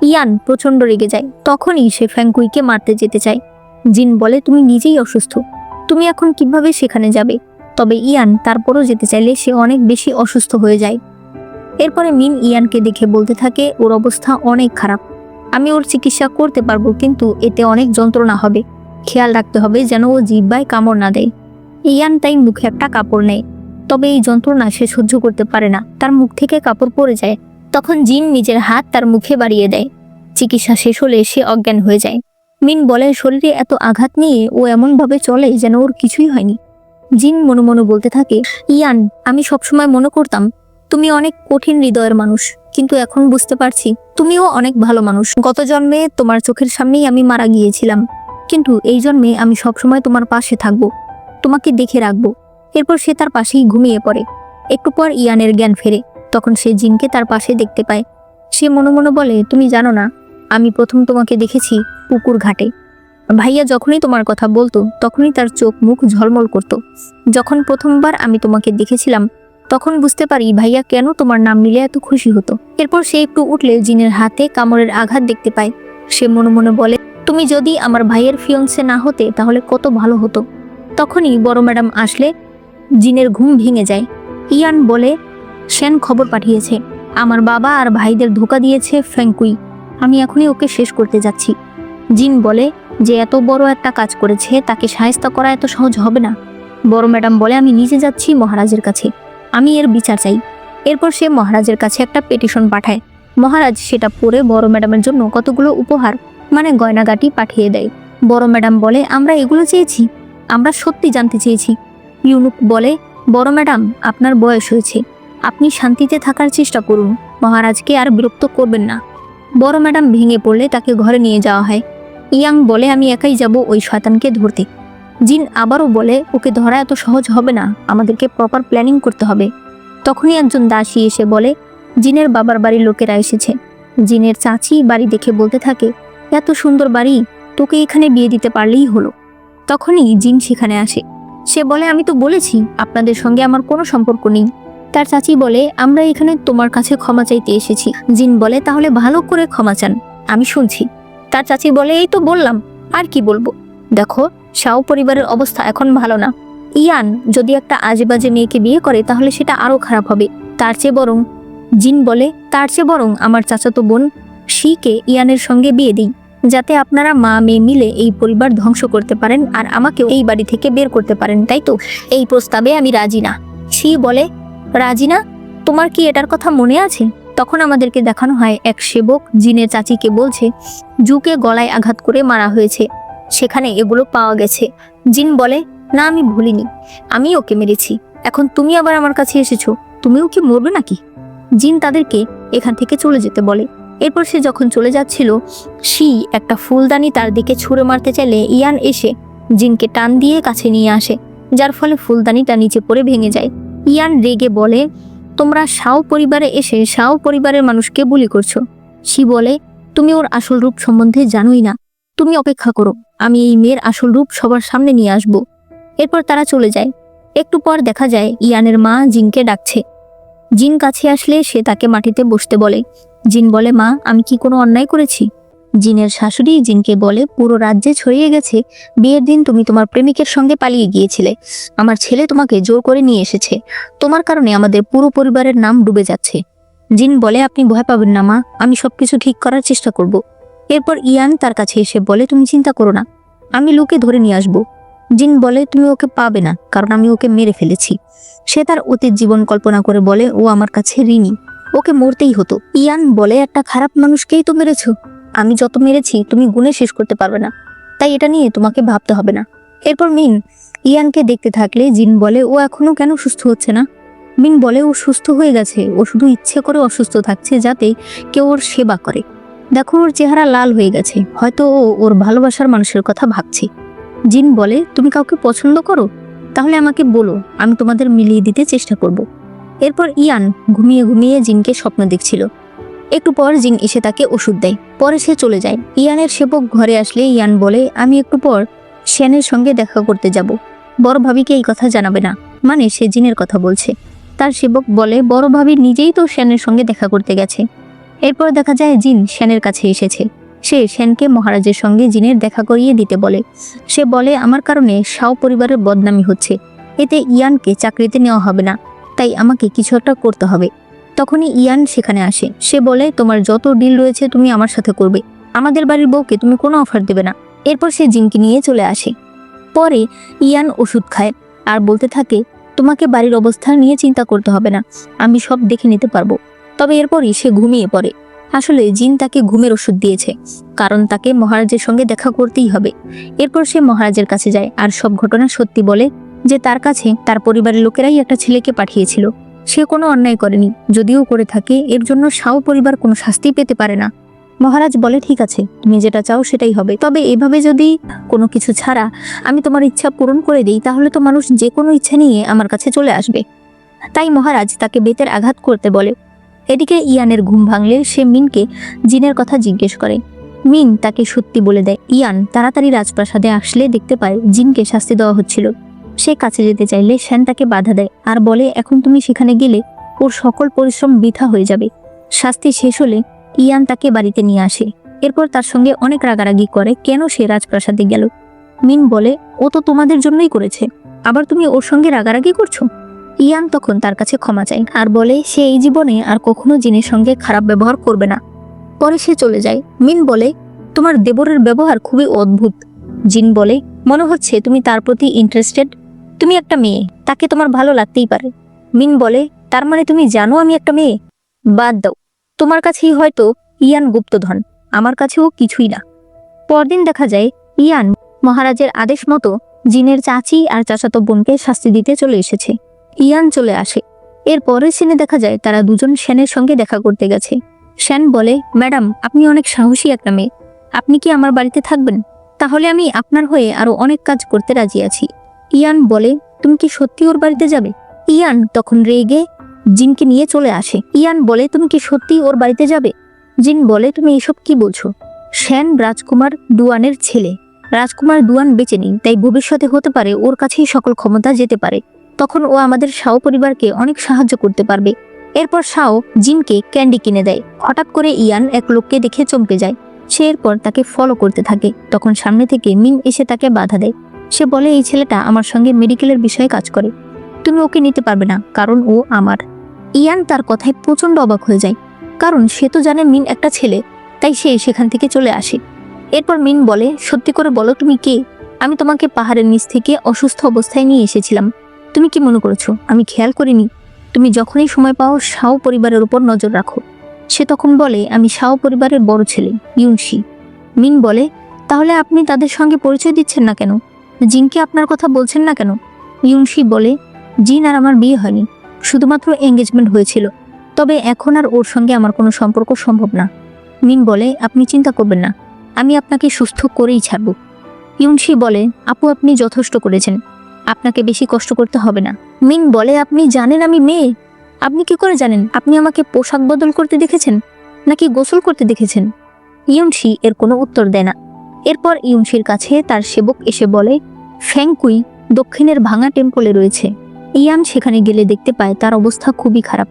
ইয়ান প্রচণ্ড রেগে যায়। তখনই সে ফ্যাংকুইকে মারতে যেতে চায়। জিন বলে, তুমি নিজেই অসুস্থ, তুমি এখন কিভাবে সেখানে যাবে? তবে ইয়ান তারপরও যেতে চাইলে সে অনেক বেশি অসুস্থ হয়ে যায়। এরপরে মিন ইয়ানকে দেখে বলতে থাকে, ওর অবস্থা অনেক খারাপ, আমি ওর চিকিৎসা করতে পারবো, কিন্তু এতে অনেক যন্ত্রণা হবে, খেয়াল রাখতে হবে যেন ও জিহ্বায় কামড় না দেয়। ইয়ান তাই মুখে একটা কাপড় নেয়, তবে এই যন্ত্রণা সে সহ্য করতে পারে না, তার মুখ থেকে কাপড় পড়ে যায়। তখন জিন নিজের হাত তার মুখে বাড়িয়ে দেয়। চিকিৎসা শেষ হলে সে অজ্ঞান হয়ে যায়। মিন বলে, শরীরে এত আঘাত নিয়ে ও এমনভাবে চলে যেন ওর কিছুই হয়নি। জিন মনে মনে বলতে থাকে, ইয়ান, আমি সবসময় মনে করতাম তুমি অনেক কঠিন হৃদয়ের মানুষ, কিন্তু এখন বুঝতে পারছি তুমিও অনেক ভালো মানুষ। গত জন্মে তোমার চোখের সামনেই আমি মারা গিয়েছিলাম, কিন্তু এই জন্মে আমি সবসময় তোমার পাশে থাকবো, তোমাকে দেখে রাখবো। এরপর সে তার পাশেই ঘুমিয়ে পড়ে। একটু পর ইয়ানের জ্ঞান ফেরে। তখন সে জিনকে তার পাশে দেখতে পায়। সে মনে মনে বলে, তুমি জানো না, আমি প্রথম তোমাকে দেখেছি পুকুর ঘাটে। ভাইয়া যখনই তোমার কথা বলতো তখনই তার চোখ মুখ ঝলমল করত। যখন প্রথমবার আমি তোমাকে দেখেছিলাম তখন বুঝতে পারি ভাইয়া কেন তোমার নাম নিলে এত খুশি হতো। এরপর সে একটু উঠলে জিনের হাতে কামড়ের আঘাত দেখতে পায়। সে মনে মনে বলে, তুমি যদি আমার ভাইয়ের ফিয়ন্সে না হতে তাহলে কত ভালো হতো। তখনই বড় ম্যাডাম আসলে জিনের ঘুম ভেঙে যায়। ইয়ান বলে, শ্যান খবর পাঠিয়েছে, আমার বাবা আর ভাইদের ধোকা দিয়েছে ফ্যাংকুই, আমি এখনই ওকে শেষ করতে যাচ্ছি। জিন বলে, যে এত বড় একটা কাজ করেছে তাকে শায়েস্তা করা এত সহজ হবে না। বড় ম্যাডাম বলে, আমি নিজে যাচ্ছি মহারাজের কাছে, আমি এর বিচার চাই। এরপর সে মহারাজের কাছে একটা পেটিশন পাঠায়। মহারাজ সেটা পড়ে বড় ম্যাডামের জন্য কতগুলো উপহার মানে গয়নাগাটি পাঠিয়ে দেয়। বড় ম্যাডাম বলে, আমরা এগুলো চেয়েছি, আমরা সত্যি জানতে চেয়েছি। ইউনুক বলে, বড় ম্যাডাম, আপনার বয়স হয়েছে, আপনি শান্তিতে থাকার চেষ্টা করুন, মহারাজকে আর বিরক্ত করবেন না। বড় ম্যাডাম ভেঙে পড়লে তাকে ঘরে নিয়ে যাওয়া হয়। ইয়াং বলে, আমি একাই যাব ওই শয়তানকে ধরতে। জিন আবারও বলে, ওকে ধরা এত সহজ হবে না, আমাদেরকে প্রপার প্ল্যানিং করতে হবে। তখনই একজন দাসী এসে বলে, জিনের বাবার বাড়ির লোকেরা এসেছে। জিনের চাচি বাড়ি দেখে বলতে থাকে, এত সুন্দর বাড়ি, তোকে এখানে বিয়ে দিতে পারলেই হলো। তখনই জিন সেখানে আসে। সে বলে, আমি তো বলেছি আপনাদের সঙ্গে আমার কোনো সম্পর্ক নেই। তার চাচি বলে, আমরা এখানে তোমার কাছে ক্ষমা চাইতে এসেছি। জিন বলে, তাহলে ভালো করে ক্ষমা চান, আমি শুনছি। তার চাচি বলে, এই তো বললাম, আর কি বলবো, দেখো শাও পরিবারের অবস্থা এখন ভালো না। ইয়ান যদি একটা আজেবাজে মেয়েকে বিয়ে করে তাহলে সেটা আরো খারাপ হবে। তার চেয়ে বরং, জিন বলে, তার চেয়ে বরং আমার চাচাতো বোন শিকে ইয়ানের সঙ্গে বিয়ে দিই, যাতে আপনারা মা মেয়ে মিলে এই পরিবার ধ্বংস করতে পারেন আর আমাকেও এই বাড়ি থেকে বের করতে পারেন, তাই তো? এই প্রস্তাবে আমি রাজি না। শি বলে, রাজি না? তোমার কি এটার কথা মনে আছে? তখন আমাদেরকে দেখানো হয় এক সেবক জিনের চাচিকে বলছে জুকে গলায় আঘাত করে মারা হয়েছে, সেখানে এগুলো পাওয়া গেছে। জিন বলে, না, আমি ভুলিনি, আমি ওকে মেরেছি। এখন তুমি আবার আমার কাছে এসেছো, তুমিও কি মরবে নাকি? জিন তাদেরকে এখান থেকে চলে যেতে বলে। এরপর সে যখন চলে যাচ্ছিল, শি একটা ফুলদানি তার দিকে ছুঁড়ে মারতে চাইলে ইয়ান এসে জিনকে টান দিয়ে কাছে নিয়ে আসে, যার ফলে ফুলদানিটা নিচে পড়ে ভেঙে যায়। ইয়ান রেগে বলে, তোমরা শাও পরিবারে এসে শাও পরিবারের মানুষকে বুলি করছো। শি বলে, তুমি ওর আসল রূপ সম্বন্ধে জানোই না, তুমি অপেক্ষা করো, আমি এই মেয়ের আসল রূপ সবার সামনে নিয়ে আসব। এরপর তারা চলে যায়। একটু পর দেখা যায় ইয়ানের মা জিনকে ডাকছে। জিন কাছে আসলে সে তাকে মাটিতে বসতে বলে। জিন বলে, মা, আমি কি কোনো অন্যায় করেছি? জিনের শাশুড়ি জিনকে বলে, পুরো রাজ্যে ছড়িয়ে গেছে বিয়ের দিন তুমি তোমার প্রেমিকের সঙ্গে পালিয়ে গিয়েছিলে। আমার ছেলে তোমাকে জোর করে নিয়ে এসেছে। তোমার কারণে আমাদের পুরো পরিবারের নাম ডুবে যাচ্ছে। জিন বলে, আপনি ভয় পাবেন না মা, আমি সবকিছু ঠিক করার চেষ্টা করব। এরপর ইয়ান তার কাছে এসে বলে, তুমি চিন্তা করো না, আমি লুকে ধরে নিয়ে আসবো। জিন বলে, তুমি ওকে পাবে না, কারণ আমি ওকে মেরে ফেলেছি। সে তার অতীত জীবন কল্পনা করে বলে, ও আমার কাছে ঋণী, ওকে মরতেই হতো। ইয়ান বলে, একটা খারাপ মানুষকেই তো মেরেছো। আমি যত মেরেছি তুমি গুণে শেষ করতে পারবে না, তাই এটা নিয়ে তোমাকে ভাবতে হবে না। এরপর মিন ইয়ানকে দেখতে থাকলে জিন বলে, ও এখনো কেন সুস্থ হচ্ছে না? মিন বলে, ও সুস্থ হয়ে গেছে, ও শুধু ইচ্ছে করে অসুস্থ থাকছে যাতে কেউ ওর সেবা করে। দেখো, ওর চেহারা লাল হয়ে গেছে, হয়তো ও ওর ভালোবাসার মানুষের কথা ভাবছে। জিন বলে, তুমি কাউকে পছন্দ করো? তাহলে আমাকে বলো, আমি তোমাদের মিলিয়ে দিতে চেষ্টা করব। এরপর ইয়ান ঘুমিয়ে ঘুমিয়ে জিনকে স্বপ্ন দেখছিল। একটু পর জিন এসে তাকে ওষুধ দেয়, পরে সে চলে যায়। ইয়ানের সেবক ঘরে আসলে ইয়ান বলে, আমি একটু পর শ্যানের সঙ্গে দেখা করতে যাব, বড় ভাবিকে এই কথা জানাবে না। মানে সে জিনের কথা বলছে। তার সেবক বলে, বড় ভাবি নিজেই তো শ্যানের সঙ্গে দেখা করতে গেছে। এরপর দেখা যায় জিন শ্যানের কাছে এসেছে। সে শ্যানকে মহারাজের সঙ্গে জিনের দেখা করিয়ে দিতে বলে। সে বলে, আমার কারণে শাও পরিবারের বদনামি হচ্ছে, এতে ইয়ানকে চাকরিতে নেওয়া হবে না, তাই আমাকে কিছু একটা করতে হবে। তখনই ইয়ান সেখানে আসে। সে বলে, তোমার যত ডিল রয়েছে তুমি আমার সাথে করবে, আমাদের বাড়ির বউকে তুমি কোনো অফার দেবে না। এরপর সে জিনকে নিয়ে চলে আসে। পরে ইয়ান ওষুধ খায় আর বলতে থাকে, তোমাকে বাড়ির অবস্থা নিয়ে চিন্তা করতে হবে না, আমি সব দেখে নিতে পারবো। তবে এরপরই সে ঘুমিয়ে পড়ে। আসলে জিন তাকে ঘুমের ওষুধ দিয়েছে, কারণ তাকে মহারাজের সঙ্গে দেখা করতেই হবে। এরপর সে মহারাজের কাছে যায় আর সব ঘটনা সত্যি বলে, যে তার কাছে তার পরিবারের লোকেরাই একটা ছেলেকে পাঠিয়েছিল। সে কোনো অন্যায় করেনি, যদিও করে থাকে এর জন্য শাও পরিবার কোনো শাস্তি পেতে পারে না। মহারাজ বলে, ঠিক আছে, তুমি যেটা চাও সেটাই হবে, তবে এভাবে যদি কোনো কিছু ছাড়া আমি তোমার ইচ্ছা পূরণ করে দিই, তাহলে তো মানুষ যে কোনো ইচ্ছা নিয়ে আমার কাছে চলে আসবে। তাই মহারাজ তাকে বেতের আঘাত করতে বলে। এদিকে ইয়ানের ঘুম ভাঙলে সে মিনকে জিনের কথা জিজ্ঞেস করে। মিন তাকে সত্যি বলে দেয়। ইয়ান তাড়াতাড়ি রাজপ্রাসাদে আসলে দেখতে পায় জিনকে শাস্তি দেওয়া হচ্ছিল। সে কাছে যেতে চাইলে শ্যান তাকে বাধা দেয় আর বলে, এখন তুমি সেখানে গেলে ওর সকল পরিশ্রম বৃথা হয়ে যাবে। শাস্তি শেষ হলে ইয়ান তাকে বাড়িতে নিয়ে আসে। এরপর তার সঙ্গে অনেক রাগারাগি করে কেন সে রাজপ্রাসাদে গেল। মিন বলে, ও তো তোমাদের জন্যই করেছে, আবার তুমি ওর সঙ্গে রাগারাগি করছো। ইয়ান তখন তার কাছে ক্ষমা চায় আর বলে সে এই জীবনে আর কখনো জিনের সঙ্গে খারাপ ব্যবহার করবে না। পরে সে চলে যায়। মিন বলে, তোমার দেবরের ব্যবহার খুবই অদ্ভুত। জিন বলে, মনে হচ্ছে তুমি তার প্রতি ইন্টারেস্টেড। তুমি একটা মেয়ে, তাকে তোমার ভালো লাগতেই পারে। মিন বলে, তার মানে তুমি জানো আমি একটা মেয়ে? বাদ দাও, তোমার কাছেই হয়তো ইয়ান গুপ্তধন, আমার কাছেও কিছুই না। পরদিন দেখা যায় ইয়ান মহারাজের আদেশ মতো জিনের চাচি আর চাচাতো বোনকে শাস্তি দিতে চলে এসেছে। ইয়ান চলে আসে। এর পরের সিনে দেখা যায় তারা দুজন শ্যানের সঙ্গে দেখা করতে গেছে। শ্যান বলে, ম্যাডাম, আপনি অনেক সাহসী একটা মেয়ে, আপনি কি আমার বাড়িতে থাকবেন? তাহলে আমি আপনার হয়ে আরো অনেক কাজ করতে রাজি আছি। ইয়ান বলে, তুমি কি সত্যি ওর বাড়িতে যাবে? ইয়ান তখন রেগে জিনকে নিয়ে চলে আসে। ইয়ান বলে, তুমি কি সত্যি ওর বাড়িতে যাবে? জিন বলে, তুমি এসব কি বলছো? শ্যান রাজকুমার দুয়ানের ছেলে। রাজকুমার দুয়ান বেঁচে নেই, তাই ভবিষ্যতে হতে পারে ওর কাছেই সকল ক্ষমতা যেতে পারে। তখন ও আমাদের শাও পরিবারকে অনেক সাহায্য করতে পারবে। এরপর শাও জিনকে ক্যান্ডি কিনে দেয়। হঠাৎ করে ইয়ান এক লোককে দেখে চমকে যায়। সে এরপর তাকে ফলো করতে থাকে। তখন সামনে থেকে মিন এসে তাকে বাধা দেয়। সে বলে, এই ছেলেটা আমার সঙ্গে মেডিকেলের বিষয়ে কাজ করে, তুমি ওকে নিতে পারবে না, কারণ ও আমার। ইয়ান তার কথায় প্রচন্ড অবাক হয়ে যায়, কারণ সে তো জানে মিন একটা ছেলে, তাই সে সেখান থেকে চলে আসে। এরপর মিন বলে, সত্যি করে বলো তুমি কে? আমি তোমাকে পাহাড়ের নিচ থেকে অসুস্থ অবস্থায় নিয়ে এসেছিলাম, তুমি কি মনে করেছো আমি খেয়াল করিনি? তুমি যখনই সময় পাও শাও পরিবারের উপর নজর রাখো। সে তখন বলে, আমি শাও পরিবারের বড় ছেলে ইউনশি। মিন বলে, তাহলে আপনি তাদের সঙ্গে পরিচয় দিচ্ছেন না কেন? জিনকে আপনার কথা বলছেন না কেন? ইউনশি বলে, জিন আর আমার বিয়ে হয়নি, শুধুমাত্র এঙ্গেজমেন্ট হয়েছিল, তবে এখন আর ওর সঙ্গে আমার কোনো সম্পর্ক সম্ভব না। মিন বলে, আপনি চিন্তা করবেন না, আমি আপনাকে সুস্থ করেই ছাড়ব। ইউনশি বলে, আপু আপনি যথেষ্ট করেছেন, আপনাকে বেশি কষ্ট করতে হবে না। মিন বলে, আপনি জানেন আমি মেয়ে? আপনি কি করে জানেন? আপনি আমাকে পোশাক বদল করতে দেখেছেন নাকি গোসল করতে দেখেছেন? ইউনশি এর কোনো উত্তর দেয় না। এরপর ইউনশির কাছে তার সেবক এসে বলে ফ্যাংকুই দক্ষিণের ভাঙা টেম্পলে রয়েছে। ইয়ান সেখানে গেলে দেখতে পায় তার অবস্থা খুবই খারাপ।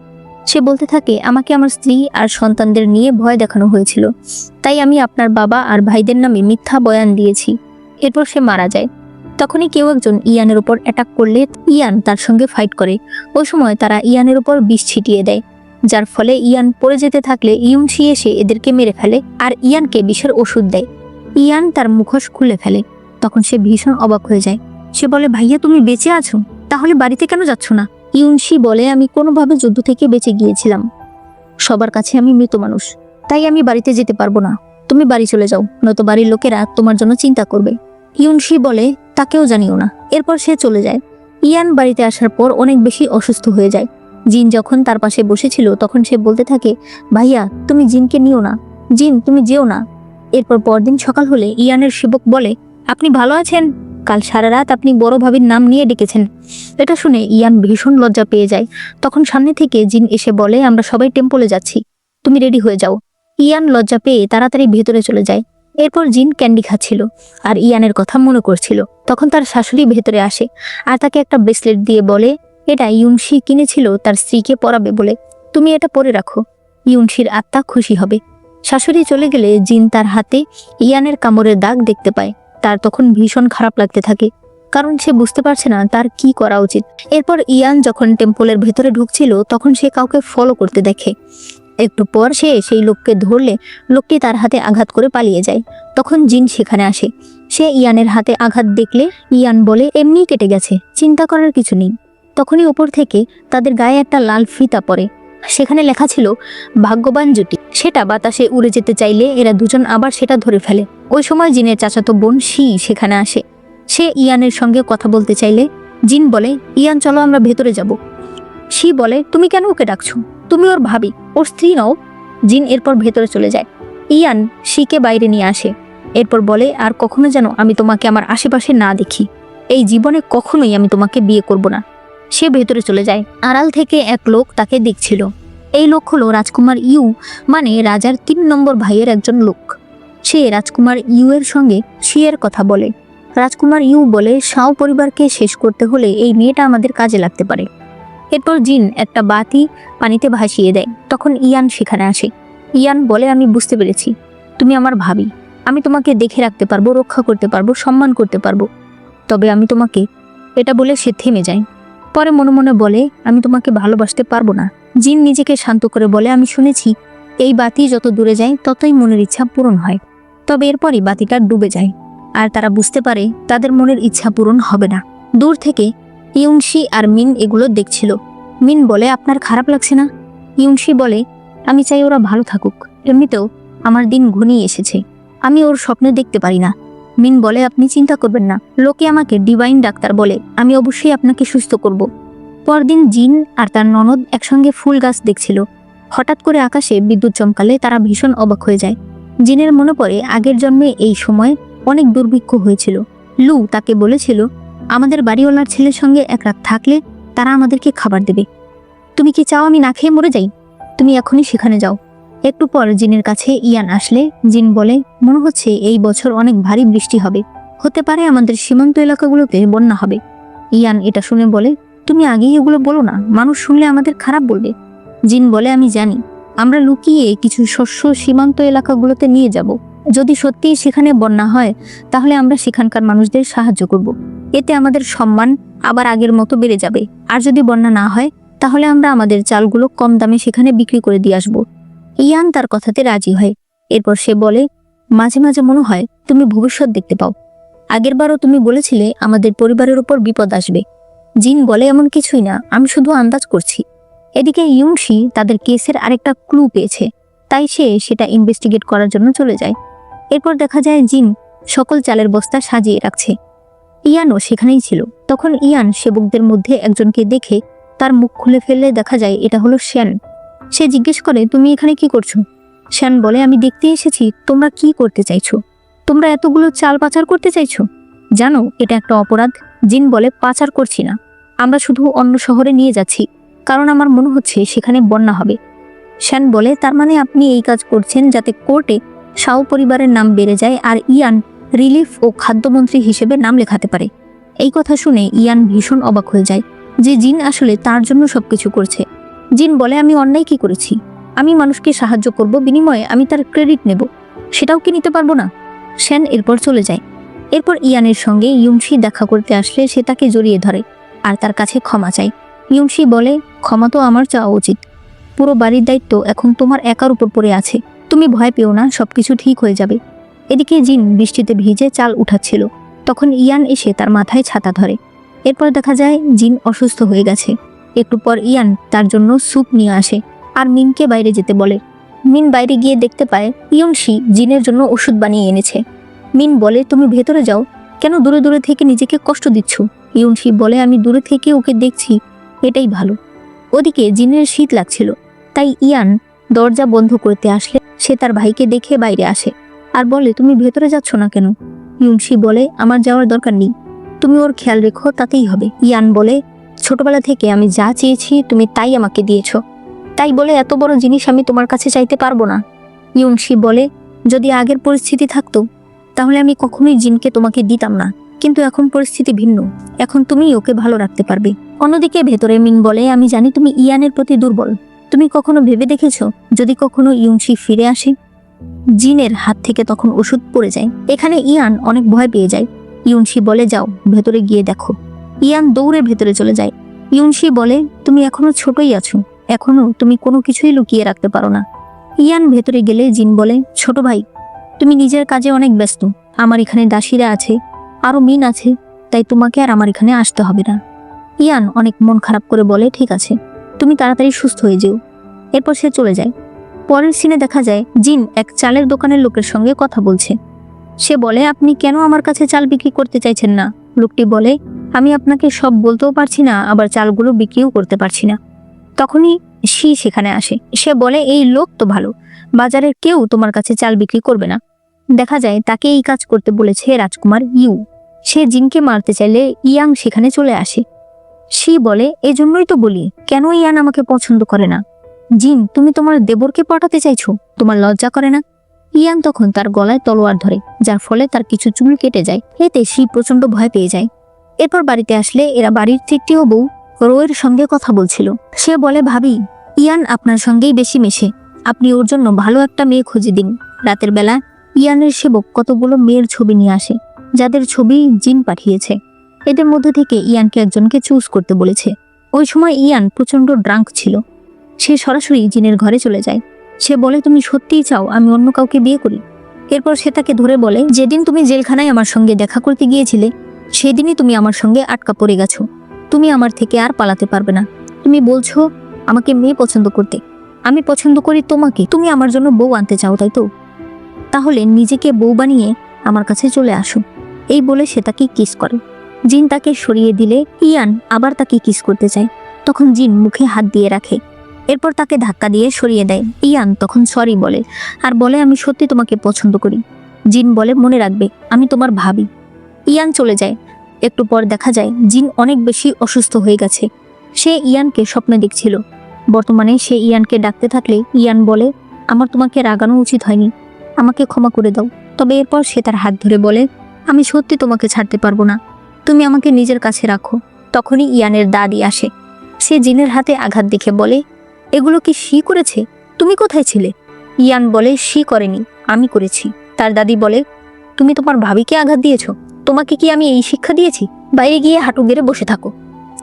সে বলতে থাকে, আমাকে আমার স্ত্রী আর সন্তানদের নিয়ে ভয় দেখানো হয়েছিল, তাই আমি আপনার বাবা আর ভাইদের নামে মিথ্যা বয়ান দিয়েছি। এরপর সে মারা যায়। তখনই কেউ একজন ইয়ানের উপর অ্যাটাক করলে ইয়ান তার সঙ্গে ফাইট করে। ওই সময় তারা ইয়ানের উপর বিষ ছিটিয়ে দেয়, যার ফলে ইয়ান পড়ে যেতে থাকলে ইউনশি এসে এদেরকে মেরে ফেলে আর ইয়ানকে বিষের ওষুধ দেয়। ইয়ান তার মুখোশ খুলে ফেলে। তখন সে ভীষণ অবাক হয়ে যায়। সে বলে, ভাইয়া তুমি বেঁচে আছো, তাহলে বাড়িতে কেন যাচ্ছ না? ইউনশি বলে, আমি কোনোভাবে যুদ্ধ থেকে বেঁচে গিয়েছিলাম, সবার কাছে আমি মৃত মানুষ, তাই আমি বাড়িতে যেতে পারবো না। তুমি বাড়ি চলে যাও, নয়তো বাড়ির লোকেরা তোমার জন্য চিন্তা করবে। ইউনশি বলে, তাকেও জানিও না। এরপর সে চলে যায়। ইয়ান বাড়িতে আসার পর অনেক বেশি অসুস্থ হয়ে যায়। জিন যখন তার পাশে বসেছিল তখন সে বলতে থাকে, ভাইয়া তুমি জিনকে নিও না, জিন তুমি যেও না। এরপর পরদিন সকাল হলে ইয়ানের সেবক বলে, আপনি ভালো আছেন? কাল সারা রাত আপনি বড় ভাবির নাম নিয়ে ডেকেছেন। এটা শুনে ইয়ান ভীষণ লজ্জা পেয়ে যায়। তখন সামনে থেকে জিন এসে বলে, আমরা সবাই টেম্পলে যাচ্ছি, তুমি রেডি হয়ে যাও। ইয়ান লজ্জা পেয়ে তাড়াতাড়ি ভেতরে চলে যায়। এরপর জিন ক্যান্ডি খাচ্ছিল আর ইয়ানের কথা মনে করছিল। তখন তার শাশুড়ি ভেতরে আসে আর তাকে একটা ব্রেসলেট দিয়ে বলে, এটা ইউনশি কিনেছিল তার স্ত্রীকে পরাবে বলে, তুমি এটা পরে রাখো, ইউনশির আত্মা খুশি হবে। শাশুড়ি চলে গেলে জিন তার হাতে ইয়ানের কামড়ের দাগ দেখতে পায়। তার তখন ভীষণ খারাপ লাগতে থাকে, কারণ সে বুঝতে পারছে না তার কি করা উচিত। এরপর ইয়ান যখন টেম্পলের ভেতরে ঢুকছিল তখন সে কাউকে ফলো করতে দেখে। একটু পর সে সেই লোককে ধরলে লোকটি তার হাতে আঘাত করে পালিয়ে যায়। তখন জিন সেখানে আসে। সে ইয়ানের হাতে আঘাত দেখলে ইয়ান বলে, এমনিই কেটে গেছে, চিন্তা করার কিছু নেই। তখনই উপর থেকে তাদের গায়ে একটা লাল ফিতা পড়ে। সেখানে লেখা ছিল ভাগ্যবান জুটি। সেটা বাতাসে উড়ে যেতে চাইলে এরা দুজন আবার সেটা ধরে ফেলে। ওই সময় জিনের চাচাতো বোন শি সেখানে আসে। সে ইয়ানের সঙ্গে কথা বলতে চাইলে জিন বলে, ইয়ান চলো আমরা ভেতরে যাব। শি বলে, তুমি কেন ওকে ডাকছো? তুমি ওর ভাবি, ওর স্ত্রী নও। জিন এরপর ভেতরে চলে যায়। ইয়ান শিকে বাইরে নিয়ে আসে। এরপর বলে, আর কখনো যেন আমি তোমাকে আমার আশেপাশে না দেখি, এই জীবনে কখনোই আমি তোমাকে বিয়ে করব না। সে ভেতরে চলে যায়। আড়াল থেকে এক লোক তাকে দেখছিল। এই লোক হলো রাজকুমার ইউ, মানে রাজার 3 নম্বর ভাইয়ের একজন লোক। সে রাজকুমার ইউ এর সঙ্গে শিয়ের কথা বলে। রাজকুমার ইউ বলে, শাও পরিবারকে শেষ করতে হলে এই মেয়েটা আমাদের কাজে লাগতে পারে। এরপর জিন একটা বাতি পানিতে ভাসিয়ে দেয়। তখন ইয়ান সেখানে আসে। ইয়ান বলে, আমি বুঝতে পেরেছি, তুমি আমার ভাবি, আমি তোমাকে দেখে রাখতে পারবো, রক্ষা করতে পারবো, সম্মান করতে পারবো, তবে আমি তোমাকে, এটা বলে সে থেমে যায়। পরে মনে মনে বলে, আমি তোমাকে ভালোবাসতে পারবো না। জিন নিজেকে শান্ত করে বলে, আমি শুনেছি এই বাতি যত দূরে যায় ততই মনের ইচ্ছা পূরণ হয়। তবে এরপরই বাতিটা ডুবে যায় আর তারা বুঝতে পারে তাদের মনের ইচ্ছা পূরণ হবে না। দূর থেকে ইউনশি আর মিন এগুলো দেখছিল। মিন বলে, আপনার খারাপ লাগছে না? ইউনশি বলে, আমি চাই ওরা ভালো থাকুক, এমনিতেও আমার দিন ঘনিয়ে এসেছে, আমি ওর স্বপ্নে দেখতে পারি না। মিন বলে, আপনি চিন্তা করবেন না, লোকে আমাকে ডিভাইন ডাক্তার বলে, আমি অবশ্যই আপনাকে সুস্থ করব। পরদিন জিন আর তার ননদ একসঙ্গে ফুল গাছ দেখছিল। হঠাৎ করে আকাশে বিদ্যুৎ চমকালে তারা ভীষণ অবাক হয়ে যায়। জিনের মনে পড়ে আগের জন্মে এই সময় অনেক দুর্ভিক্ষ হয়েছিল। লু তাকে বলেছিল, আমাদের বাড়িওয়ালার ছেলের সঙ্গে এক রাত থাকলে তারা আমাদেরকে খাবার দেবে। তুমি কি চাও আমি না খেয়ে মরে যাই? তুমি এখনই সেখানে যাও। একটু পর জিনের কাছে ইয়ান আসলে জিন বলে, মনে হচ্ছে এই বছর অনেক ভারী বৃষ্টি হবে, হতে পারে আমাদের সীমান্ত এলাকাগুলোতে বন্যা হবে। ইয়ান এটা শুনে বলে, তুমি আগেই এগুলো বলো না, মানুষ শুনলে আমাদের খারাপ বলবে। জিন বলে, আমি জানি, আমরা লুকিয়ে কিছু শস্য সীমান্ত এলাকাগুলোতে নিয়ে যাব। যদি সত্যিই সেখানে বন্যা হয় তাহলে আমরা সেখানকার মানুষদের সাহায্য করব। এতে আমাদের সম্মান আবার আগের মতো বেড়ে যাবে। আর যদি বন্যা না হয় তাহলে আমরা আমাদের চালগুলো কম দামে সেখানে বিক্রি করে দিয়ে আসবো। ইয়ান তার কথাতে রাজি হয়। এরপর সে বলে, মাঝে মাঝে মনে হয় তুমি ভবিষ্যৎ দেখতে পাও। আগেরবারও তুমি বলেছিলে আমাদের পরিবারের উপর বিপদ আসবে। জিন বলে, এমন কিছুই না, আমি শুধু আন্দাজ করছি। এদিকে ইউনশি তাদের কেসের আরেকটা ক্লু পেয়েছে, তাই সে সেটা ইনভেস্টিগেট করার জন্য চলে যায়। এরপর দেখা যায় জিন সকল চালের বস্তা সাজিয়ে রাখছে। ইয়ানও সেখানেই ছিল। তখন ইয়ান সেবকদের মধ্যে একজনকে দেখে তার মুখ খুলে ফেললে দেখা যায় এটা হলো শ্যান। সে জিজ্ঞেস করে, তুমি এখানে কি করছো? শ্যান বলে, আমি দেখতে এসেছি তোমরা কি করতে চাইছো। তোমরা এতগুলো চাল পাচার করতে চাইছো? জানো এটা একটা অপরাধ। জিন বলে, পাচার করছি না, আমরা শুধু অন্য শহরে নিয়ে যাচ্ছি, কারণ আমার মনে হচ্ছে সেখানে বন্যা হবে। শ্যান বলে, তার মানে আপনি এই কাজ করছেন যাতে কোর্টে শাও পরিবারের নাম বেড়ে যায় আর ইয়ান রিলিফ ও খাদ্যমন্ত্রী হিসেবে নাম লেখাতে পারে। এই কথা শুনে ইয়ান ভীষণ অবাক হয়ে যায় যে জিন আসলে তার জন্য সবকিছু করছে। জিন বলে, আমি অন্যায় কি করেছি? আমি মানুষকে সাহায্য করব, বিনিময়ে আমি তার ক্রেডিট নেব, সেটাও কি নিতে পারবো না? শ্যান এরপর চলে যায়। এরপর ইয়ানের সঙ্গে ইউনশি দেখা করতে আসলে সে তাকে জড়িয়ে ধরে আর তার কাছে ক্ষমা চায়। ইউনশি বলে, ক্ষমা তো আমার চাওয়া উচিত, পুরো বাড়ির দায়িত্ব এখন তোমার একার উপর পড়ে আছে, তুমি ভয় পেও না, সবকিছু ঠিক হয়ে যাবে। এদিকে জিন বৃষ্টিতে ভিজে চাল উঠাচ্ছিল, তখন ইয়ান এসে তার মাথায় ছাতা ধরে। এরপর দেখা যায় জিন অসুস্থ হয়ে গেছে। একটু পর ইয়ান তার জন্য স্যুপ নিয়ে আসে আর মিনকে বাইরে যেতে বলে। মিন বাইরে গিয়ে দেখতে পায় ইউনশি জিনের জন্য ওষুধ বানিয়ে এনেছে। মিন বলে, তুমি ভেতরে যাও, কেন দূরে দূরে থেকে নিজেকে কষ্ট দিচ্ছ? ইউনশি বলে, আমি দূরে থেকে ওকে দেখছি, এটাই ভালো। ওদিকে জিনের শীত লাগছিল, তাই ইয়ান দরজা বন্ধ করতে আসলে সে তার ভাইকে দেখে বাইরে আসে আর বলে, তুমি ভেতরে যাচ্ছ না কেন? ইউনশি বলে, আমার যাওয়ার দরকার নেই, তুমি ওর খেয়াল রেখো, তাতেই হবে। ইয়ান বলে, ছোটবেলা থেকে আমি যা চেয়েছি তুমি তাই আমাকে দিয়েছো, তাই বলে এত বড় জিনিস আমি তোমার কাছে চাইতে পারবো না। ইউনশি বলে, যদি আগের পরিস্থিতি থাকতো তাহলে আমি কখনোই জিনকে তোমাকে দিতাম না, কিন্তু এখন পরিস্থিতি ভিন্ন, এখন তুমি ওকে ভালো রাখতে পারবে। অন্যদিকে ভেতরে মিন বলে, আমি জানি তুমি ইয়ানের প্রতি দুর্বল, তুমি কখনো ভেবে দেখেছো যদি কখনো ইউনশি ফিরে আসে? জিনের হাত থেকে তখন ওষুধ পড়ে যায়। এখানে ইয়ান অনেক ভয় পেয়ে যায়। ইউনশি বলে, যাও ভেতরে গিয়ে দেখো। ইয়ান দৌড়ে ভেতরে চলে যায়। ইউনশি বলে, তুমি এখনো ছোটই আছো, এখনো তুমি কোনো কিছুই লুকিয়ে রাখতে পারো না। ইয়ান ভেতরে গেলে জিন বলে, ছোট ভাই তুমি নিজের কাজে অনেক ব্যস্ত, আমার এখানে দাসীরা আছে, আরো মিন আছে, তাই তোমাকে আর আমার এখানে আসতে হবে না। ইয়ান অনেক মন খারাপ করে বলে, ঠিক আছে, তুমি তাড়াতাড়ি সুস্থ হয়ে যেও। এরপর সে চলে যায়। পরের সিনে দেখা যায় জিন এক চালের দোকানের লোকের সঙ্গে কথা বলছে। সে বলে, আপনি কেন আমার কাছে চাল বিক্রি করতে চাইছেন না? লোকটি বলে, আমি আপনাকে সব বলতেও পারছি না, আবার চালগুলো বিক্রিও করতে পারছি না। তখনই শি সেখানে আসে। সে বলে, এই লোক তো ভালো, বাজারের কেউ তোমার কাছে চাল বিক্রি করবে না। দেখা যায় তাকে এই কাজ করতে বলেছে রাজকুমার ইউ। সে জিনকে মারতে চাইলে ইয়াং সেখানে চলে আসে। শি বলে, এজন্যই তো বলি কেন ইয়ান আমাকে পছন্দ করে না। জিন, তুমি তোমার দেবরকে পটাতে চাইছো, তোমার লজ্জা করে না? ইয়ান তখন তার গলায় তলোয়ার ধরে, যার ফলে তার কিছু চুল কেটে যায়। এতে শি প্রচন্ড ভয় পেয়ে যায়। এরপর বাড়িতে আসলে এরা বাড়ির তৃতীয় বউ রোয়ের সঙ্গে কথা বলছিল। সে বলে, ভাবি ইয়ান আপনার সঙ্গেই বেশি মেশে, আপনি ওর জন্য ভালো একটা মেয়ে খুঁজে দিন। রাতের বেলা ইয়ানের সেবক কতগুলো মেয়ের ছবি নিয়ে আসে, যাদের ছবি জিন পাঠিয়েছে। এদের মধ্যে থেকে ইয়ানকে একজনকে চুজ করতে বলেছে। ওই সময় ইয়ান প্রচন্ড ড্রাঙ্ক ছিল। সে সরাসরি জিনের ঘরে চলে যায়। সে বলে, তুমি সত্যিই চাও আমি অন্য কাউকে বিয়ে করি? এরপর সে তাকে ধরে বলে, যেদিন তুমি জেলখানায় আমার সঙ্গে দেখা করতে গিয়েছিলে সেদিনই তুমি আমার সঙ্গে আটকা পড়ে গেছো, তুমি আমার থেকে আর পালাতে পারবে না। তুমি বলছো আমাকে মেয়ে পছন্দ করতে, আমি পছন্দ করি তোমাকে, তুমি আমার জন্য বউ আনতে চাও, তাই তো? তাহলে নিজেকে বউ বানিয়ে আমার কাছে চলে আসো। এই বলে সে তাকে কিস করে। জিন তাকে সরিয়ে দিলে ইয়ান আবার তাকে কিস করতে চায়। তখন জিন মুখে হাত দিয়ে রাখে, এরপর তাকে ধাক্কা দিয়ে সরিয়ে দেয়। ইয়ান তখন সরি বলে আর বলে, আমি সত্যি তোমাকে পছন্দ করি। জিন বলে, মনে রাখবে আমি তোমার ভাবি। ইয়ান চলে যায়। একটু পর দেখা যায় জিন অনেক বেশি অসুস্থ হয়ে গেছে। সে ইয়ানকে স্বপ্নে দেখছিল। বর্তমানে সে ইয়ানকে ডাকতে থাকলে ইয়ান বলে, আমার তোমাকে রাগানো উচিত হয়নি, আমাকে ক্ষমা করে দাও। তবে এরপর সে তার হাত ধরে বলে, আমি সত্যি তোমাকে ছাড়তে পারবো না, তুমি আমাকে নিজের কাছে রাখো। তখনই ইয়ানের দাদি আসে। সে জিনের হাতে আঘাত দেখে বলে, এগুলো কি শি করেছে? তুমি কোথায় ছিলে? ইয়ান বলে, শি করেনি, আমি করেছি। তার দাদি বলে, তুমি তোমার ভাবিকে আঘাত দিয়েছো? তোমাকে কি আমি এই শিক্ষা দিয়েছি? বাইরে গিয়ে হাঁটু গেড়ে বসে থাকো।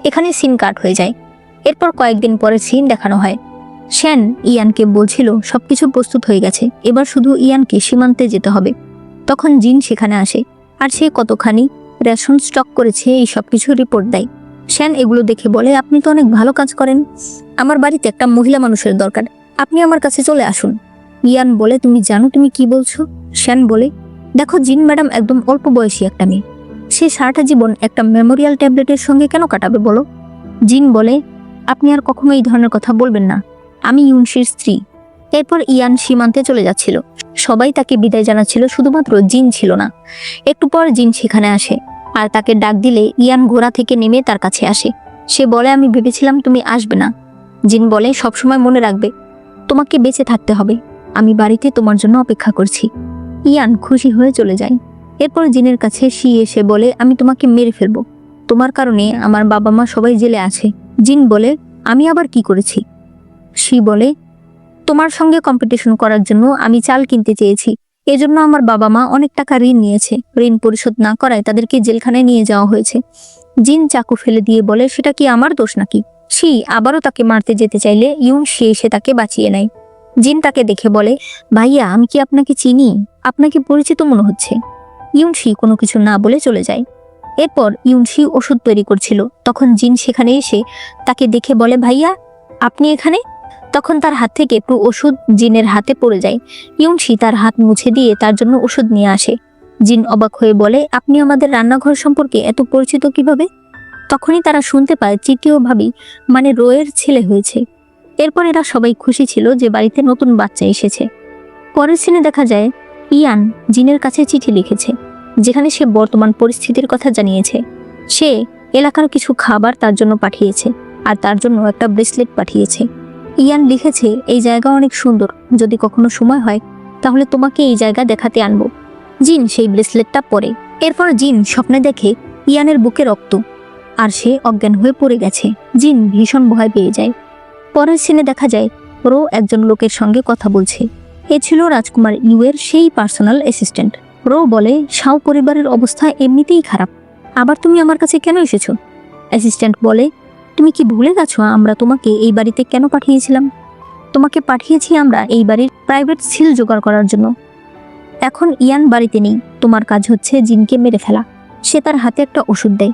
এখানে সিন কাট হয়ে যায়। এরপর কয়েকদিন পরে সিন দেখানো হয়। শ্যান ইয়ানকে বলছিল সবকিছু প্রস্তুত হয়ে গেছে, এবার শুধু ইয়ানকে সীমান্তে যেতে হবে। তখন জিন সেখানে আসে আর সে কতখানি রেশন স্টক করেছে এই সবকিছু রিপোর্ট দেয়। শ্যান এগুলো দেখে বলে, আপনি তো অনেক ভালো কাজ করেন, আমার বাড়িতে একটা মহিলা মানুষের দরকার, আপনি আমার কাছে চলে আসুন। ইয়ান বলে, তুমি জানো তুমি কি বলছো? শ্যান বলে, দেখো জিন ম্যাডাম একদম অল্প বয়সী একটা মেয়ে, সে সারাটা জীবন একটা মেমোরিয়াল ট্যাবলেটের সঙ্গে কেন কাটাবে বলো? জিন বলে, আপনি আর কখনো এই ধরনের কথা বলবেন না, আমি ইউনশির স্ত্রী। এরপর ইয়ান সীমান্তে চলে যাচ্ছিল। সবাই তাকে বিদায় জানাচ্ছিল, শুধুমাত্র জিন ছিল না। একটু পর জিন সেখানে আসে আর তাকে ডাক দিলে ইয়ান ঘোড়া থেকে নেমে তার কাছে আসে। সে বলে, আমি ভেবেছিলাম তুমি আসবে না। জিন বলে, সবসময় মনে রাখবে তোমাকে বেঁচে থাকতে হবে, আমি বাড়িতে তোমার জন্য অপেক্ষা করছি। ইয়ান খুশি হয়ে চলে যায়। এরপর জিনের কাছে শি এসে বলে আমি তোমাকে মেরে ফেলবো, তোমার কারণে আমার বাবা মা সবাই জেলে আছে। জিন বলে আমি আবার কি করেছি? শি বলে তোমার সঙ্গে কম্পিটিশন করার জন্য আমি চাল কিনতে চেয়েছি, এজন্য আমার বাবা মা অনেক টাকা ঋণ নিয়েছে, ঋণ পরিশোধ না করায় তাদেরকে জেলখানায় নিয়ে যাওয়া হয়েছে। জিন চাকু ফেলে দিয়ে বলে সেটা কি আমার দোষ নাকি? শি আবারও তাকে মারতে যেতে চাইলে শি এসে তাকে বাঁচিয়ে নেয়। জিন তাকে দেখে বলে ভাইয়া আমি কি আপনাকে চিনি, আপনাকে পরিচিত মনে হচ্ছে। শি কোনো কিছু না বলে চলে যায়। এরপর শি ওষুধ তৈরি করছিল, তখন জিন সেখানে এসে তাকে দেখে বলে ভাইয়া আপনি এখানে? তখন তার হাত থেকে একটু ওষুধ জিনের হাতে পড়ে যায়। শি তার হাত মুছে দিয়ে তার জন্য ওষুধ নিয়ে আসে। জিন অবাক হয়ে বলে আপনি আমাদের রান্নাঘর সম্পর্কে এত পরিচিত কিভাবে? তখনই তারা শুনতে পায় তৃতীয় ভাবি মানে রোয়ের ছেলে হয়েছে। এরপর এরা সবাই খুশি ছিল যে বাড়িতে নতুন বাচ্চা এসেছে। পরের সিনে দেখা যায় ইয়ান জিনের কাছে চিঠি লিখেছে, যেখানে সে বর্তমান পরিস্থিতির কথা জানিয়েছে। সে এলাকার কিছু খাবার তার জন্য পাঠিয়েছে আর তার জন্য একটা ব্রেসলেট পাঠিয়েছে। ইয়ান লিখেছে এই জায়গা অনেক সুন্দর, যদি কখনো সময় হয় তাহলে তোমাকে এই জায়গা দেখাতে আনবো। জিন সেই ব্রেসলেটটা পরে। এরপর জিন স্বপ্নে দেখে ইয়ানের বুকে রক্ত আর সে অজ্ঞান হয়ে পড়ে গেছে। জিন ভীষণ ভয় পেয়ে যায়। পরের সিনে দেখা যায় রো একজন লোকের সঙ্গে কথা বলছে। এ ছিল রাজকুমার এর সেই পার্সোনাল অ্যাসিস্ট্যান্ট। রো বলে শাও পরিবারের অবস্থা এমনিতেই খারাপ, আবার তুমি আমার কাছে কেন এসেছো? অ্যাসিস্ট্যান্ট বলে তুমি কি ভুলে গেছো আমরা তোমাকে এই বাড়িতে কেন পাঠিয়েছিলাম? তোমাকে পাঠিয়েছি আমরা এই বাড়ির প্রাইভেট সিল জোগাড় করার জন্য। এখন ইয়ান বাড়িতে নেই, তোমার কাজ হচ্ছে জিনকে মেরে ফেলা। সে তার হাতে একটা ওষুধ দেয়।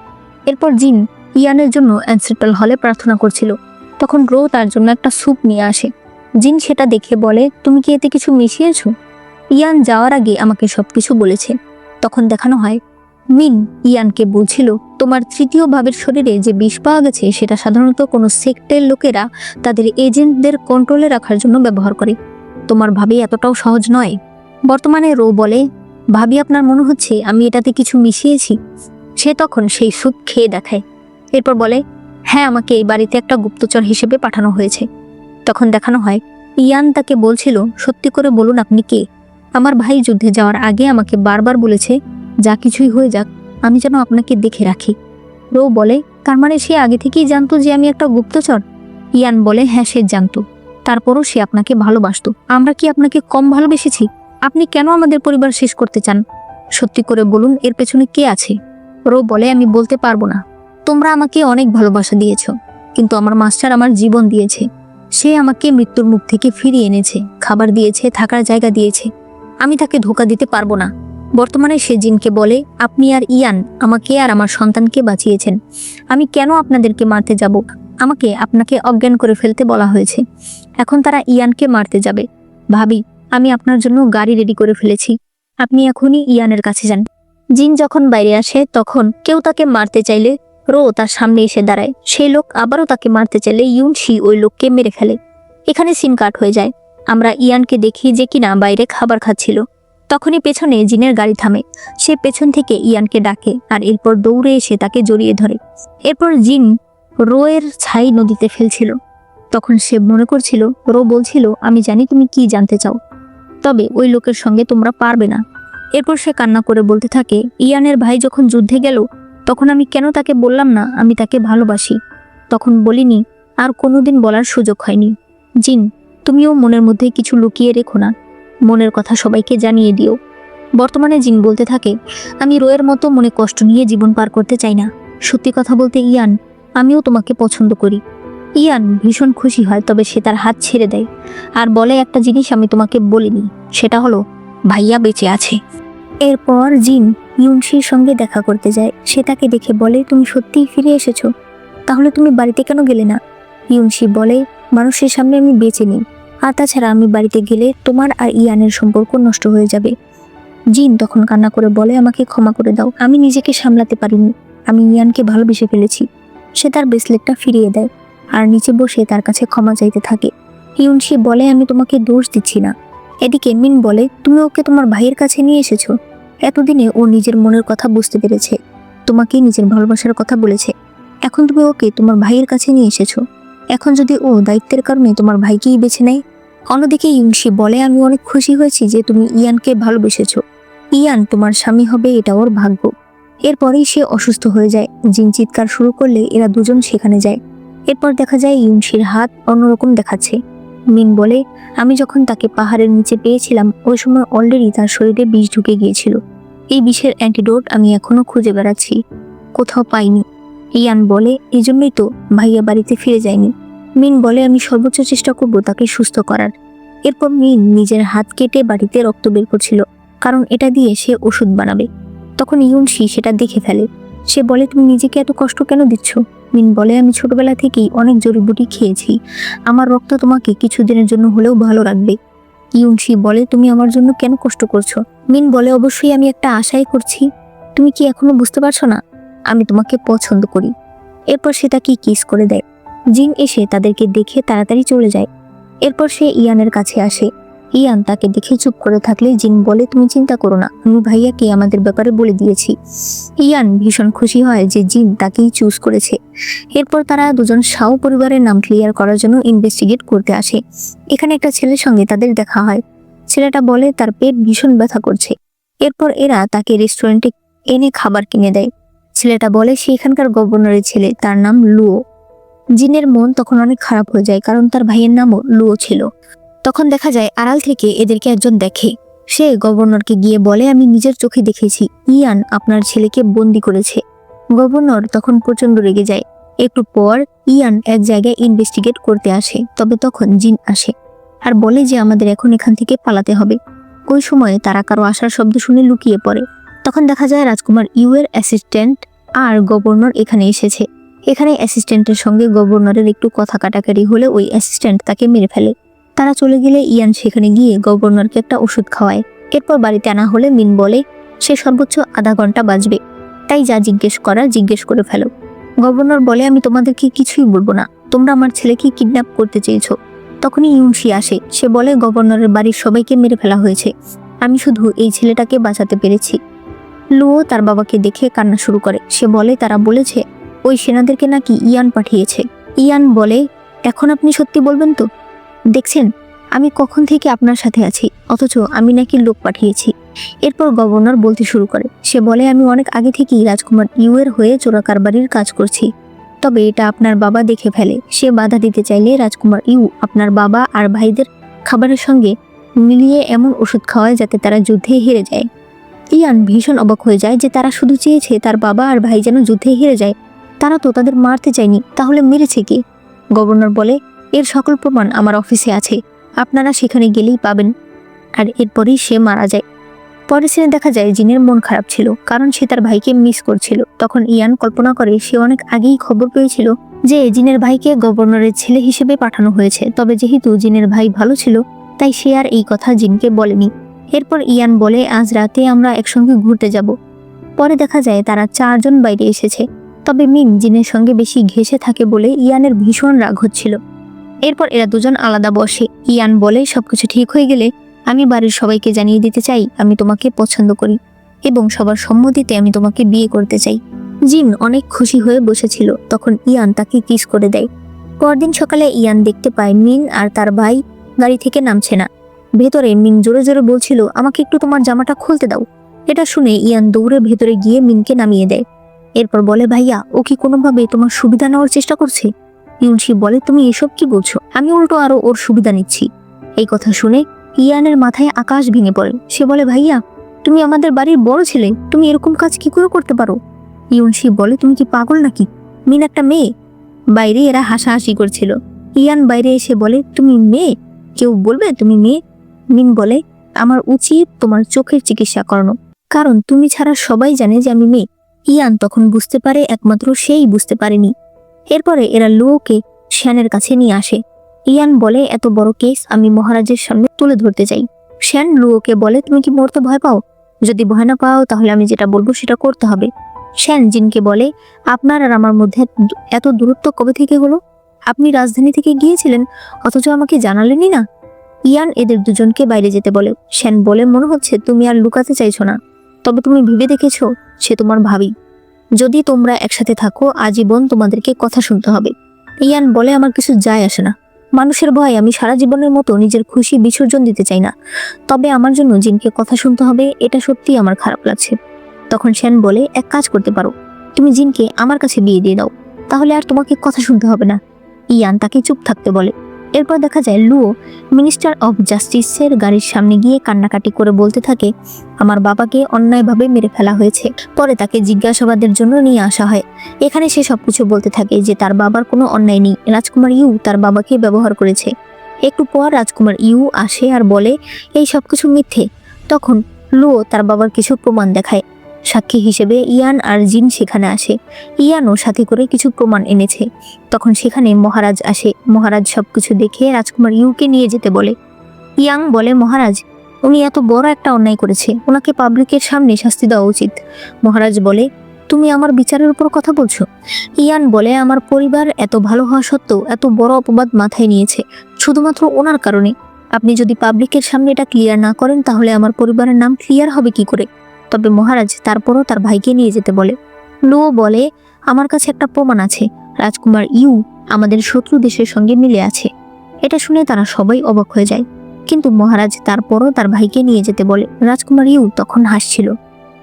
এরপর জিন ইয়ানের জন্য অ্যানসেন্ট্রাল হলে প্রার্থনা করছিল, তখন রো তার জন্য একটা স্যুপ নিয়ে আসে। জিন সেটা দেখে বলে তুমি কি এতে কিছু মিশিয়েছো? ইয়ান যাওয়ার আগে আমাকে সবকিছু বলেছে। তখন দেখানো হয় মিন ইয়ানকে বলছিল তোমার তৃতীয় ভাবের শরীরে যে বিষ পাওয়া গেছে সেটা সাধারণত কোনো সেক্টের লোকেরা তাদের এজেন্টদের কন্ট্রোলে রাখার জন্য ব্যবহার করে। তোমার ভাবি এতটাও সহজ নয়। বর্তমানে রো বলে ভাবি আপনার মনে হচ্ছে আমি এটাতে কিছু মিশিয়েছি? সে তখন সেই স্যুপ খেয়ে দেখায়। এরপর বলে হ্যাঁ, আমাকে এই বাড়িতে একটা গুপ্তচর হিসেবে পাঠানো হয়েছে। তখন দেখানো হয় ইয়ান তাকে বলছিল সত্যি করে বলুন আপনি কে? আমার ভাই যুদ্ধে যাওয়ার আগে আমাকে বারবার বলেছে যা কিছুই হয়ে যাক আমি যেন আপনাকে দেখে রাখি। রো বলে তার মানে সে আগে থেকেই জানতো যে আমি একটা গুপ্তচর? ইয়ান বলে হ্যাঁ সে জানতো, তারপরও সে আপনাকে ভালোবাসতো। আমরা কি আপনাকে কম ভালোবেসেছি? আপনি কেন আমাদের পরিবার শেষ করতে চান? সত্যি করে বলুন এর পেছনে কে আছে? রো বলে আমি বলতে পারবো না। তোমরা আমাকে অনেক ভালোবাসা দিয়েছো, কিন্তু আমার মাস্টার আমার জীবন দিয়েছে। সে আমাকে মৃত্যুর মুখ থেকে ফিরিয়ে এনেছে, খাবার দিয়েছে, থাকার জায়গা দিয়েছে। আমি তাকে ধোঁকা দিতে পারবো না। বর্তমানে সে জিনকে বলে আপনি আর ইয়ান আমাকে আর আমার সন্তানকে বাঁচিয়েছেন, আমি কেন আপনাদেরকে মারতে যাব? আমাকে আপনাকে অজ্ঞান করে ফেলতে বলা হয়েছে। এখন তারা ইয়ানকে মারতে যাবে। ভাবি আমি আপনার জন্য গাড়ি রেডি করে ফেলেছি, আপনি এখনই ইয়ানের কাছে যান। জিন যখন বাইরে আসে তখন কেউ তাকে মারতে চাইলে রো তার সামনে এসে দাঁড়ায়। সেই লোক আবারও তাকে মারতে চাইলে শি ওই লোককে মেরে ফেলে। এখানে সিন কাট হয়ে যায়। আমরা ইয়ানকে দেখি যে কিনা বাইরে খাবার খাচ্ছিল। তখনই পেছনে জিনের গাড়ি থামে। সে পেছন থেকে ইয়ানকে ডাকে আর এরপর দৌড়ে এসে তাকে জড়িয়ে ধরে। এরপর জিন রো এর ছাই নদীতে ফেলছিল। তখন সে মনে করছিল রো বলছিল আমি জানি তুমি কি জানতে চাও, তবে ওই লোকের সঙ্গে তোমরা পারবে না। এরপর সে কান্না করে বলতে থাকে ইয়ানের ভাই যখন যুদ্ধে গেল তখন আমি কেন তাকে বললাম না আমি তাকে ভালোবাসি? তখন বলিনি, আর কোনোদিন বলার সুযোগ হয়নি। জিন তুমিও মনের মধ্যে কিছু লুকিয়ে রেখো না, মনের কথা সবাইকে জানিয়ে দিও। বর্তমানে জিন বলতে থাকে আমি রোয়ের মতো মনে কষ্ট নিয়ে জীবন পার করতে চাই না। সত্যি কথা বলতে ইয়ান, আমিও তোমাকে পছন্দ করি। ইয়ান ভীষণ খুশি হয়, তবে সে তার হাত ছেড়ে দেয় আর বলে একটা জিনিস আমি তোমাকে বলিনি, সেটা হলো ভাইয়া বেঁচে আছে। এরপর জিন শির সঙ্গে দেখা করতে যায়। সে তাকে দেখে বলে তুমি সত্যিই ফিরে এসেছো, তাহলে তুমি বাড়িতে কেন গেলে না? শি বলে মানুষের সামনে আমি বেঁচে নেই, আর তাছাড়া আমি বাড়িতে গেলে তোমার আর ইয়ানের সম্পর্ক নষ্ট হয়ে যাবে। জিন তখন কান্না করে বলে আমাকে ক্ষমা করে দাও, আমি নিজেকে সামলাতে পারিনি, আমি ইয়ানকে ভালোবেসে ফেলেছি। সে তার ব্রেসলেটটা ফিরিয়ে দেয় আর নিচে বসে তার কাছে ক্ষমা চাইতে থাকে। শি বলে আমি তোমাকে দোষ দিচ্ছি না। এদিকে মিন বলে তুমি ওকে তোমার ভাইয়ের কাছে নিয়ে এসেছো। এতদিনে ও নিজের মনের কথা বুঝতে পেরেছে, তোমাকে নিজের ভালোবাসার কথা বলেছে। এখন তুমি ওকে তোমার ভাইয়ের কাছে নিয়ে এসেছো। এখন যদি ও দায়িত্বের কারণে তোমার ভাইকেই বেছে নেয়। অন্যদিকে শি বলে আমি অনেক খুশি হয়েছি যে তুমি ইয়ানকে ভালোবেসেছো। ইয়ান তোমার স্বামী হবে, এটা ওর ভাগ্য। এরপরেই সে অসুস্থ হয়ে যায়। জিন চিৎকার শুরু করলে এরা দুজন সেখানে যায়। এরপর দেখা যায় ইউনশির হাত অন্যরকম দেখাচ্ছে। মিন বলে, আমি যখন তাকে পাহাড়ের নিচে পেয়েছিলাম ওই সময় অলরেডি তার শরীরে বিষ ঢুকে গিয়েছিল। এই বিষের অ্যান্টিডোট আমি এখনো খুঁজে বেড়াচ্ছি, কোথাও পাইনি। ইয়ান বলে, এই জন্যই তো ভাইয়া বাড়িতে ফিরে যায়নি। মিন বলে, আমি সর্বোচ্চ চেষ্টা করব তাকে সুস্থ করার। এরপর মিন নিজের হাত কেটে বাড়িতে রক্ত বের করছিল, কারণ এটা দিয়ে সে ওষুধ বানাবে। তখন ইউনশি সেটা দেখে ফেলে। সে বলে, তুমি নিজেকে এত কষ্ট কেন দিচ্ছ? মিন বলে, আমি ছোটবেলা থেকেই অনেক জড়িবুটি খেয়েছি, আমার রক্ত তোমাকে কিছুদিনের জন্য হলেও ভালো রাখবে। ইউনশি বলে, তুমি আমার জন্য কেন কষ্ট করছো? মিন বলে, অবশ্যই আমি একটা আশাই করছি। তুমি কি এখনো বুঝতে পারছো না? আমি তোমাকে পছন্দ করি। এরপর সে তাকে কিস করে দেয়। জিন এসে তাদেরকে দেখে তাড়াতাড়ি চলে যায়। এরপর সে ইয়ানের কাছে আসে। ইয়ান তাকে দেখে চুপ করে থাকলে জিন বলে, তুমি চিন্তা করো না, আমি ভাইয়াকে আমাদের ব্যাপারে বলে দিয়েছি। ইয়ান ভীষণ খুশি হয় যে জিন তাকেই চুজ করেছে। এরপর তারা দুজন শাও পরিবারের নাম ক্লিয়ার করার জন্য ইনভেস্টিগেট করতে আসে। এখানে একটা ছেলের সঙ্গে তাদের দেখা হয়। ছেলেটা বলে তার পেট ভীষণ ব্যথা করছে। এরপর এরা তাকে রেস্টুরেন্টে এনে খাবার কিনে দেয়। ছেলেটা বলে সে এখানকার গভর্নরের ছেলে, তার নাম লুও। জিনের মন তখন অনেক খারাপ হয়ে যায়, কারণ তার ভাইয়ের নামও লুও ছিল। তখন দেখা যায় আড়াল থেকে এদেরকে একজন দেখে। সে গভর্নরকে গিয়ে বলে, আমি নিজের চোখে দেখেছি ইয়ান আপনার ছেলেকে বন্দি করেছে। গভর্নর তখন প্রচন্ড রেগে যায়। একটু পর ইয়ান এক জায়গায় ইনভেস্টিগেট করতে আসে, তবে তখন জিন আসে আর বলে যে আমাদের এখন এখান থেকে পালাতে হবে। ওই সময়ে তারা কারো আসার শব্দ শুনে লুকিয়ে পড়ে। তখন দেখা যায় রাজকুমার ইউ এর অ্যাসিস্ট্যান্ট আর গভর্নর এখানে এসেছে। এখানে অ্যাসিস্ট্যান্টের সঙ্গে গভর্নরের একটু কথা কাটাকাটি হলে ওই অ্যাসিস্ট্যান্ট তাকে মেরে ফেলে। তারা চলে গেলে ইয়ান সেখানে গিয়ে গভর্নরকে একটা ওষুধ খাওয়ায়। এরপর বাড়িতে আনা হলে মিন বলে সে সর্বোচ্চ আধা ঘন্টা বাঁচবে, তাই যা জিজ্ঞেস করার জিজ্ঞেস করে ফেলো। গভর্নর বলে, আমি তোমাদেরকে কিছুই বলবো না, তোমরা আমার ছেলেকে কিডন্যাপ করতে চেয়েছো। তখনই ইউনশি আসে। সে বলে, গভর্নরের বাড়ির সবাইকে মেরে ফেলা হয়েছে, আমি শুধু এই ছেলেটাকে বাঁচাতে পেরেছি। লুও তার বাবাকে দেখে কান্না শুরু করে। সে বলে, তারা বলেছে ওই সেনাদেরকে নাকি ইয়ান পাঠিয়েছে। ইয়ান বলে, এখন আপনি সত্যি বলবেন তো? দেখছেন আমি কখন থেকে আপনার সাথে আছি, অথচ আমি নাকি লোক পাঠিয়েছি। এরপর গভর্নর বলতে শুরু করে। সে বলে, আমি অনেক আগে থেকেই রাজকুমার ইউ এর হয়ে চোরাকারবারির কাজ করছি, তবে এটা আপনার বাবা দেখে ফেলে। সে বাধা দিতে চাইলে রাজকুমার ইউ আপনার বাবা আর ভাইদের খাবারের সঙ্গে মিলিয়ে এমন ওষুধ খাওয়ায় যাতে তারা যুদ্ধে হেরে যায়। ইয়ান ভীষণ অবাক হয়ে যায় যে তারা শুধু চেয়েছে তার বাবা আর ভাই যেন যুদ্ধে হেরে যায়, তারা তো তাদের মারতে চায়নি, তাহলে মেরেছে কে? গভর্নর বলে, এর সকল প্রমাণ আমার অফিসে আছে, আপনারা সেখানে গেলেই পাবেন। আর এরপরই সে মারা যায়। পরের সিনে দেখা যায় জিনের মন খারাপ ছিল, কারণ সে তার ভাইকে মিস করছিল। তখন ইয়ান কল্পনা করে সে অনেক আগেই খবর পেয়েছিল যে জিনের ভাইকে গভর্নরের ছেলে হিসেবে পাঠানো হয়েছে, তবে যেহেতু জিনের ভাই ভালো ছিল তাই সে আর এই কথা জিনকে বলেনি। এরপর ইয়ান বলে, আজ রাতে আমরা একসঙ্গে ঘুরতে যাব। পরে দেখা যায় তারা 4 জন বাইরে এসেছে, তবে মিন জিনের সঙ্গে বেশি ঘেঁষে থাকে বলে ইয়ানের ভীষণ রাগ হচ্ছিল। এরপর এরা দুজন আলাদা বসে। ইয়ান বলে, সবকিছু ঠিক হয়ে গেলে আমি বাড়ির সবাইকে জানিয়ে দিতে চাই আমি তোমাকে পছন্দ করি এবং সবার সম্মতিতে আমি তোমাকে বিয়ে করতে চাই। জিন অনেক খুশি হয়ে বসেছিল। তখন ইয়ান তাকে কিস করে দেয়। পরদিন সকালে ইয়ান দেখতে পায় মিন আর তার ভাই গাড়ি থেকে নামছে না। ভেতরে মিন জোরে জোরে বলছিল, আমাকে একটু তোমার জামাটা খুলতে দাও। এটা শুনে ইয়ান দৌড়ে ভেতরে গিয়ে মিনকে নামিয়ে দেয়। এরপর বলে, ভাইয়া ও কি কোনোভাবে তোমার সুবিধা নেওয়ার চেষ্টা করছে? ইউনশি বলে, তুমি এসব কি বলছো? আমি উল্টো আরো ওর সুবিধা নিচ্ছি। এই কথা শুনে ইয়ানের মাথায় আকাশ ভেঙে পড়ে। সে বলে, ভাইয়া তুমি আমাদের বাড়ির বড় ছেলে, তুমি এরকম কাজ কি করে করতে পারো? ইউনশি বলে, তুমি কি পাগল নাকি? মিন একটা মেয়ে। বাইরে এরা হাসাহাসি করছিল। ইয়ান বাইরে এসে বলে, তুমি মেয়ে? কেউ বলবে তুমি মেয়ে? মিন বলে, আমার উচিত তোমার চোখের চিকিৎসা করানো, কারণ তুমি ছাড়া সবাই জানে যে আমি মেয়ে। ইয়ান তখন বুঝতে পারে, একমাত্র সেই বুঝতে পারেনি। এরপরে এরা লুওকে শ্যানের কাছে নিয়ে আসে। ইয়ান বলে, এত বড় কেস আমি মহারাজের সামনে তুলে ধরতে চাই। শ্যান লুওকে বলে, তুমি কি মরতে ভয় পাও? যদি ভয় না পাও তাহলে আমি যেটা বলবো সেটা করতে হবে। শ্যান জিনকে বলে, আপনার আর আমার মধ্যে এত দূরত্ব কবে থেকে হলো? আপনি রাজধানী থেকে গিয়েছিলেন অথচ আমাকে জানালেনই না। ইয়ান এদের দুজনকে বাইরে যেতে বলে। শ্যান বলে, মনে হচ্ছে তুমি আর লুকাতে চাইছো না, তবে তুমি ভেবে দেখেছো সে তোমার ভাবি। যদি তোমরা একসাথে থাকো আজীবন তোমাদেরকে কথা শুনতে হবে। ইয়ান বলে, আমার কিছু যায় আসে না, মানুষের ভয়ে আমি সারা জীবনের মতো নিজের খুশি বিসর্জন দিতে চাই না, তবে আমার জন্য জিনকে কথা শুনতে হবে, এটা সত্যিই আমার খারাপ লাগছে। তখন সেন বলে, এক কাজ করতে পারো, তুমি জিনকে আমার কাছে বিয়ে দিয়ে দাও, তাহলে আর তোমাকে কথা শুনতে হবে না। ইয়ান তাকে চুপ থাকতে বলে। এরপর দেখা যায় লুও মিনিস্টার অফ জাস্টিসের গাড়ির সামনে গিয়ে কান্নাকাটি করে বলতে থাকে, আমার বাবাকে অন্যায়ভাবে মেরে ফেলা হয়েছে। পরে তাকে জিজ্ঞাসাবাদের জন্য নিয়ে আসা হয়। এখানে সে সবকিছু বলতে থাকে যে তার বাবার কোনো অন্যায় নেই, রাজকুমার ইউ তার বাবাকে ব্যবহার করেছে। একটু পর রাজকুমার ইউ আসে আর বলে এই সবকিছু মিথ্যে। তখন লুও তার বাবার কিছু প্রমাণ দেখায়। সাক্ষী হিসেবে ইয়ান আর জিন সেখানে আসে। ইয়ানও সাথে করে কিছু প্রমাণ এনেছে। তখন সেখানে মহারাজ আসে। মহারাজ সবকিছু দেখে রাজকুমার ইউকে নিয়ে যেতে বলে। ইয়াং বলে, মহারাজ, উনি এত বড় একটা অন্যায় করেছে, ওনাকে পাবলিকের সামনে শাস্তি দেওয়া উচিত। মহারাজ বলে, তুমি আমার বিচারের উপর কথা বলছো? ইয়ান বলে, আমার পরিবার এত ভালো হওয়া সত্ত্বেও এত বড় অপবাদ মাথায় নিয়েছে শুধুমাত্র ওনার কারণে। আপনি যদি পাবলিকের সামনে এটা ক্লিয়ার না করেন তাহলে আমার পরিবারের নাম ক্লিয়ার হবে কি করে? তবে মহারাজ তারপরও তার ভাইকে নিয়ে যেতে বলে। লুও বলে, আমার কাছে একটা প্রমাণ আছে, রাজকুমার ইউ আমাদের শত্রু দেশের সঙ্গে মিলে আছে। এটা শুনে তারা সবাই অবাক হয়ে যায়, কিন্তু মহারাজ তারপরও তার ভাইকে নিয়ে যেতে বলে। রাজকুমার ইউ তখন হাসছিল।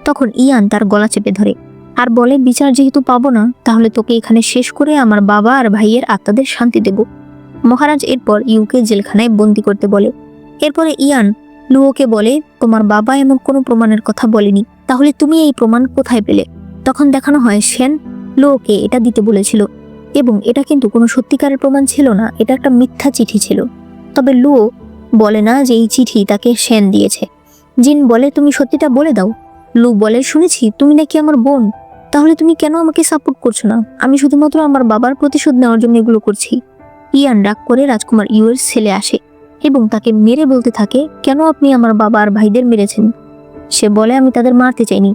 তখন ইয়ান তার গলা চেপে ধরে আর বলে, বিচার যেহেতু পাবো না, তাহলে তোকে এখানে শেষ করে আমার বাবা আর ভাইয়ের আত্মাদের শান্তি দেব। মহারাজ এরপর ইউকে জেলখানায় বন্দি করতে বলে। এরপরে ইয়ান লুওকে বলে, তোমার বাবা এমন কোনো প্রমাণের কথা বলেনি, তাহলে তুমি এই প্রমাণ কোথায় পেলে? তখন দেখানো হয় সেন লুওকে এটা দিতে বলেছিল, এবং এটা কিন্তু কোনো সত্যিকারের প্রমাণ ছিল না, এটা একটা মিথ্যা চিঠি ছিল। তবে লুও বলে না যে এই চিঠি তাকে সেন দিয়েছে। জিন বলে, তুমি সত্যিটা বলে দাও। লু বলে, শুনেছি তুমি নাকি আমার বোন, তাহলে তুমি কেন আমাকে সাপোর্ট করছো না? আমি শুধুমাত্র আমার বাবার প্রতিশোধ নেওয়ার জন্য এগুলো করছি। ইয়ান রাগ করে রাজকুমার ইউ এর ছেলে আসে এবং তাকে মেরে বলতে থাকে, কেন আপনি আমার বাবা আর ভাইদের মেরেছেন? সে বলে, আমি তাদের মারতে চাইনি,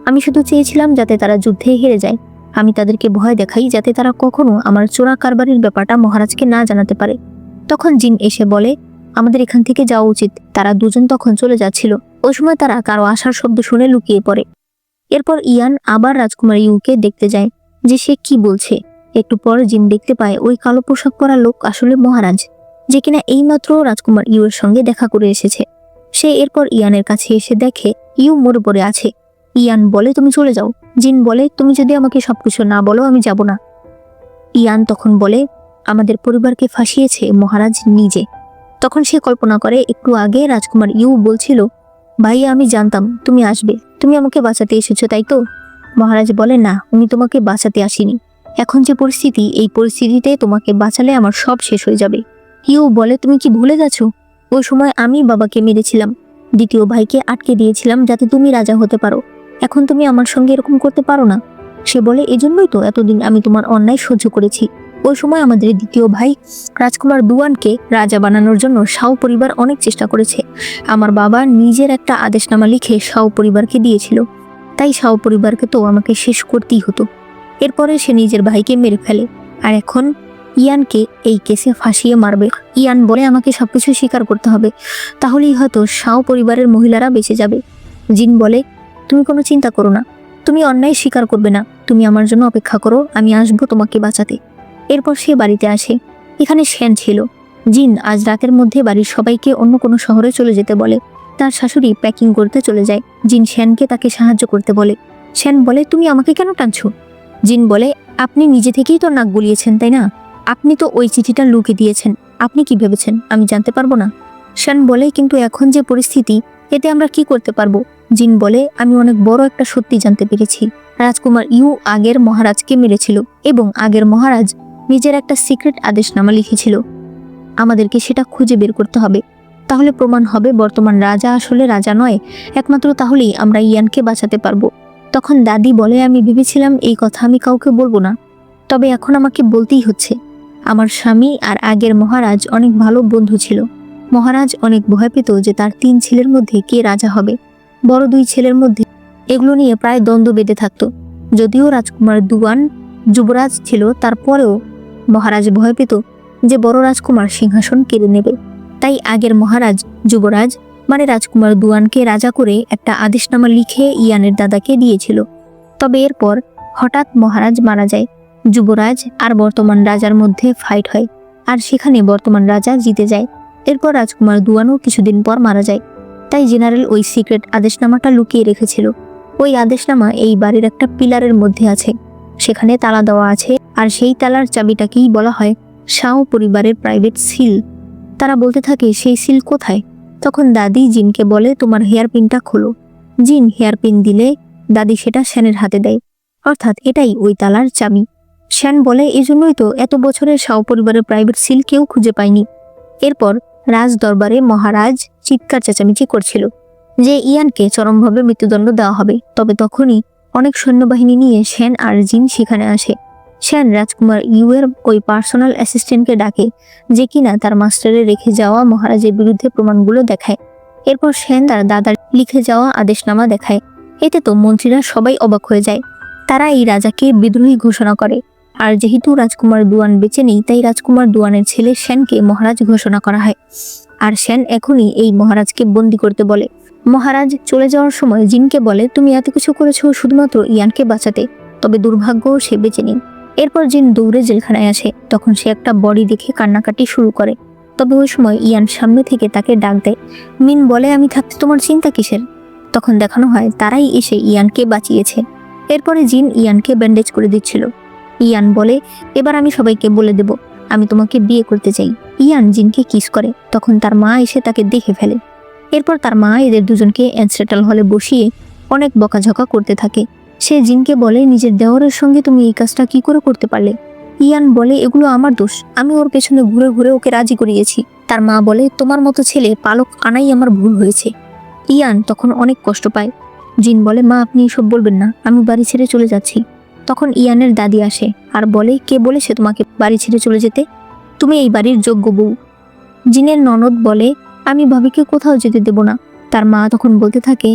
আমি শুধু চেয়েছিলাম যাতে তারা যুদ্ধে হেরে যায়। আমি তাদেরকে ভয় দেখাই যাতে তারা কখনো আমার চোরা কারবারির ব্যাপারটা মহারাজকে না জানাতে পারে। তখন জিন এসে বলে, আমাদের এখান থেকে যাওয়া উচিত। তারা দুজন তখন চলে যাচ্ছিল। ওই সময় তারা কারো আসার শব্দ শুনে লুকিয়ে পড়ে। এরপর ইয়ান আবার রাজকুমার ইউকে দেখতে যায় যে সে কি বলছে। একটু পর জিন দেখতে পায় ওই কালো পোশাক পরা লোক আসলে মহারাজ, যে কিনা এইমাত্র রাজকুমার ইউ এর সঙ্গে দেখা করে এসেছে। সে এরপর ইয়ানের কাছে এসে দেখে ইউ মরে পড়ে আছে। ইয়ান বলে, তুমি চলে যাও। জিন বলে, তুমি যদি আমাকে সবকিছু না বলো আমি যাব না। ইয়ান তখন বলে, আমাদের পরিবারকে ফাঁসিয়েছে মহারাজ নিজে। তখন সে কল্পনা করে একটু আগে রাজকুমার ইউ বলছিল, ভাইয়া আমি জানতাম তুমি আসবে, তুমি আমাকে বাঁচাতে এসেছো তাই তো? মহারাজ বলে, না, উনি তোমাকে বাঁচাতে আসেনি। এখন যে পরিস্থিতি, এই পরিস্থিতিতে তোমাকে বাঁচালে আমার সব শেষ হয়ে যাবে। ইউ বলে, তুমি কি ভুলে গেছো? ওই সময় আমি বাবাকে মেরেছিলাম, দ্বিতীয় ভাইকে আটকে দিয়েছিলাম যাতে তুমি রাজা হতে পারো। এখন তুমি আমার সঙ্গে এরকম করতে পারো না। সে বলে, এজন্যই তো এতদিন আমি তোমার অন্যায় সহ্য করেছি। ওই সময় আমাদের দ্বিতীয় ভাই রাজকুমার দুয়ানকে রাজা বানানোর জন্য শাও পরিবার অনেক চেষ্টা করেছে। আমার বাবা নিজের একটা আদেশনামা লিখে শাও পরিবারকে দিয়েছিল, তাই শাও পরিবারকে তো আমাকে শেষ করতেই হতো। এরপরে সে নিজের ভাইকে মেরে ফেলে, আর এখন ইয়ানকে এই কেসে ফাঁসিয়ে মারবে। ইয়ান বলে, আমাকে সবকিছু স্বীকার করতে হবে, তাহলেই হয়তো শাও পরিবারের মহিলারা বেঁচে যাবে। জিন বলে, তুমি কোনো চিন্তা করো না, তুমি অন্যায় স্বীকার করবে না, তুমি আমার জন্য অপেক্ষা করো, আমি আসবো তোমাকে বাঁচাতে। এরপর সে বাড়িতে আসে। এখানে সেন ছিল। জিন আজ রাতের মধ্যে বাড়ির সবাইকে অন্য কোনো শহরে চলে যেতে বলে। তার শাশুড়ি প্যাকিং করতে চলে যায়। জিন সেনকে তাকে সাহায্য করতে বলে। সেন বলে, তুমি আমাকে কেন টানছো? জিন বলে, আপনি নিজে থেকেই তো নাক গলিয়েছেন তাই না? আপনি তো ওই চিঠিটা লুকে দিয়েছেন, আপনি কি ভেবেছেন আমি জানতে পারবো না? সেন বলে, কিন্তু এখন যে পরিস্থিতি, এতে আমরা কি করতে পারবো? জিন বলে, আমি অনেক বড় একটা সত্যি জানতে পেরেছি। রাজকুমার ইউ আগের মহারাজকে মেরেছিল এবং আগের মহারাজ নিজের একটা সিক্রেট আদেশনামা লিখেছিল। আমাদেরকে সেটা খুঁজে বের করতে হবে, তাহলে প্রমাণ হবে বর্তমান রাজা আসলে রাজা নয়। একমাত্র তাহলেই আমরা ইয়ানকে বাঁচাতে পারবো। তখন দাদি বলে, আমি ভেবেছিলাম এই কথা আমি কাউকে বলবো না, তবে এখন আমাকে বলতেই হচ্ছে। আমার স্বামী আর আগের মহারাজ অনেক ভালো বন্ধু ছিল। মহারাজ অনেক ভয় পেত যে তার 3 ছেলের মধ্যে কে রাজা হবে। বড় 2 ছেলের মধ্যে এগুলো নিয়ে প্রায় দ্বন্দ্ব বেঁধে থাকতো। যদিও রাজকুমার দুয়ান যুবরাজ ছিল, তারপরেও মহারাজ ভয় পেত যে বড় রাজকুমার সিংহাসন কেড়ে নেবে। তাই আগের মহারাজ যুবরাজ মানে রাজকুমার দুয়ানকে রাজা করে একটা আদেশনামা লিখে ইয়ানের দাদাকে দিয়েছিল। তবে এরপর হঠাৎ মহারাজ মারা যায়। যুবরাজ আর বর্তমান রাজার মধ্যে ফাইট হয়, আর সেখানে বর্তমান রাজা জিতে যায়। এরপর রাজকুমার দুয়ানও কিছুদিন পর মারা যায়। তাই জেনারেল ওই সিক্রেট আদেশনামাটা লুকিয়ে রেখেছিল। ওই আদেশনামা এই বাড়ির একটা পিলারের মধ্যে আছে, সেখানে তালা দেওয়া আছে, আর সেই তালার চাবিটাকেই বলা হয় শাও পরিবারের প্রাইভেট সিল। তারা বলতে থাকে সেই সিল কোথায়? তখন দাদি জিনকে বলে তোমার হেয়ার পিনটা খোলো। জিন হেয়ার পিন দিলে দাদি সেটা শ্যানের হাতে দেয়, অর্থাৎ এটাই ওই তালার চাবি। শ্যান বলে এজন্যই তো এত বছরের শাও পরিবারের প্রাইভেট সিল কেউ খুঁজে পায়নি। এরপর রাজ দরবারে মহারাজ চিৎকার চেঁচামেচি করছিল যে ইয়ানকে চরমভাবে মৃত্যুদণ্ড দেওয়া হবে। তবে তখনই অনেক সৈন্যবাহিনী নিয়ে শ্যান আর জিন সেখানে আসে। শ্যান রাজকুমার ইউয়ের ওই পার্সোনাল অ্যাসিস্ট্যান্টকে ডাকে, যে কিনা তার মাস্টারে রেখে যাওয়া মহারাজের বিরুদ্ধে প্রমাণগুলো দেখায়। এরপর শ্যান তার দাদার লিখে যাওয়া আদেশনামা দেখায়। এতে তো মন্ত্রীরা সবাই অবাক হয়ে যায়। তারা এই রাজাকে বিদ্রোহী ঘোষণা করে। আর যেহেতু রাজকুমার দুয়ান বেঁচে নেই, তাই রাজকুমার দুয়ানের ছেলে শ্যানকে মহারাজ ঘোষণা করা হয়। আর শ্যান এখনই এই মহারাজকে বন্দি করতে বলে। মহারাজ চলে যাওয়ার সময় জিনকে বলে তুমি এত কিছু করেছো শুধুমাত্র ইয়ানকে বাঁচাতে, তবে দুর্ভাগ্য সে বেঁচে নেই। এরপর জিন দৌড়ে জেলখানায় আসে। তখন সে একটা বডি দেখে কান্নাকাটি শুরু করে। তবে ওই সময় ইয়ান সামনে থেকে তাকে ডাক দেয়। মিন বলে আমি থাকতে তোমার চিন্তা কিসের? তখন দেখানো হয় তারাই এসে ইয়ানকে বাঁচিয়েছে। এরপরে জিন ইয়ানকে ব্যান্ডেজ করে দিচ্ছিল। ইয়ান বলে এবার আমি সবাইকে বলে দেব আমি তোমাকে বিয়ে করতে চাই। ইয়ান জিনকে কিস করে। তখন তার মা এসে তাকে দেখে ফেলে। এরপর তার মা এদের দুজনকে অ্যানসেটাল হলে বসিয়ে অনেক বকাঝকা করতে থাকে। সে জিনকে বলে নিজের দেওরের সঙ্গে তুমি এই কাজটা কি করে করতে পারলে? ইয়ান বলে এগুলো আমার দোষ, আমি ওর পেছনে ঘুরে ঘুরে ওকে রাজি করিয়েছি। তার মা বলে তোমার মতো ছেলে পালক আনাই আমার ভুল হয়েছে। ইয়ান তখন অনেক কষ্ট পায়। জিন বলে মা আপনি এসব বলবেন না, আমি বাড়ি ছেড়ে চলে যাচ্ছি। তখন ইয়ানের দাদি আসে আর বলে কে বলেছে তোমাকে বাড়ি ছেড়ে চলে যেতে? তুমি এই বাড়ির যোগ্য বউ। জিনের ননদ বলে আমি ভাবিকে কোথাও যেতে দেব না। তার মা তখন বলতে থাকে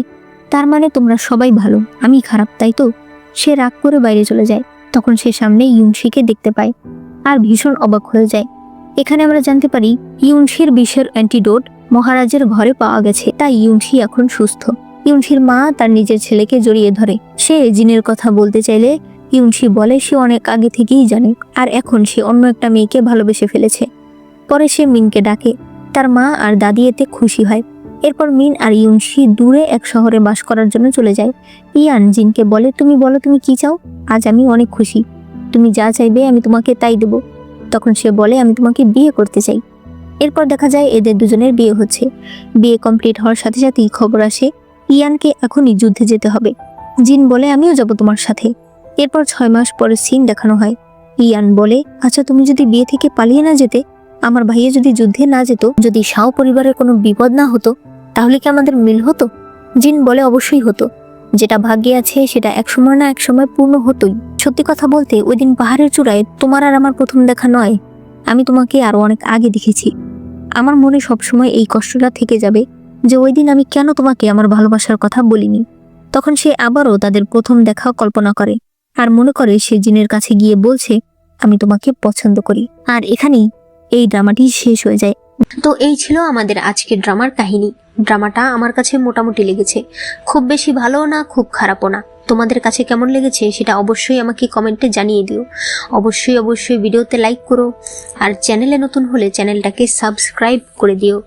তার মানে তোমরা সবাই ভালো, আমি খারাপ, তাই তো? সে রাগ করে বাইরে চলে যায়। তখন সে সামনে ইউনশিকে দেখতে পায় আর ভীষণ অবাক হয়ে যায়। এখানে আমরা জানতে পারি ইউনশির বিষের অ্যান্টিডোট মহারাজের ঘরে পাওয়া গেছে, তাই ইউনশি এখন সুস্থ। ইউনশির মা তার নিজের ছেলেকে জড়িয়ে ধরে। সে জিনের কথা বলতে চাইলে ইউনশি বলে সে অনেক আগে থেকেই জানে, আর এখন সে অন্য একটা মেয়েকে ভালোবেসে ফেলেছে। পরে সে মিনকে ডাকে। তার মা আর দাদি এতে খুশি হয়। এরপর মিন আর ইউনশি দূরে এক শহরে বাস করার জন্য চলে যায়। ইয়ান জিনকে বলে তুমি বলো তুমি কি চাও? আজ আমি অনেক খুশি, তুমি যা চাইবে আমি তোমাকে তাই দেব। তখন সে বলে আমি তোমাকে বিয়ে করতে চাই। এরপর দেখা যায় এদের দুজনের বিয়ে হচ্ছে। বিয়ে কমপ্লিট হওয়ার সাথে সাথেই খবর আসে ইয়ানকে এখনই যুদ্ধে যেতে হবে। জিন বলে আমিও যাব তোমার সাথে। এরপর 6 মাস পরে সিন দেখানো হয়। ইয়ান বলে আচ্ছা তুমি যদি বিয়ে থেকে পালিয়ে না যেতে, আমার ভাইয়া যদি যুদ্ধে না যেত, যদি শাও পরিবারের কোনো বিপদ না হতো, তাহলে কি আমাদের মিল হতো? জিন বলে অবশ্যই হতো, যেটা ভাগ্যে আছে সেটা একসময় না একসময় পূর্ণ হতোই। সত্যি কথা বলতে ওই দিন পাহাড়ের চূড়ায় তোমার আর আমার প্রথম দেখা নয়, আমি তোমাকে আরো অনেক আগে দেখেছি। আমার মনে সবসময় এই কষ্টটা থেকে যাবে যে ওই দিন আমি কেন তোমাকে আমার ভালোবাসার কথা বলিনি। তখন সে আবারও তাদের প্রথম দেখা কল্পনা করে আর মনে করে সে জিনের কাছে গিয়ে বলছে আমি তোমাকে পছন্দ করি। আর এখানেই এই ড্রামাটি শেষ হয়ে যায়। তো এই ছিল আমাদের আজকের ড্রামার কাহিনী। ড্রামাটা আমার কাছে মোটামুটি লেগেছে, খুব বেশি ভালোও না খুব খারাপও না। তোমাদের কাছে কেমন লেগেছে সেটা অবশ্যই আমাকে কমেন্টে জানিয়ে দিও। অবশ্যই ভিডিওতে লাইক করো, আর চ্যানেলে নতুন হলে চ্যানেলটাকে সাবস্ক্রাইব করে দিও।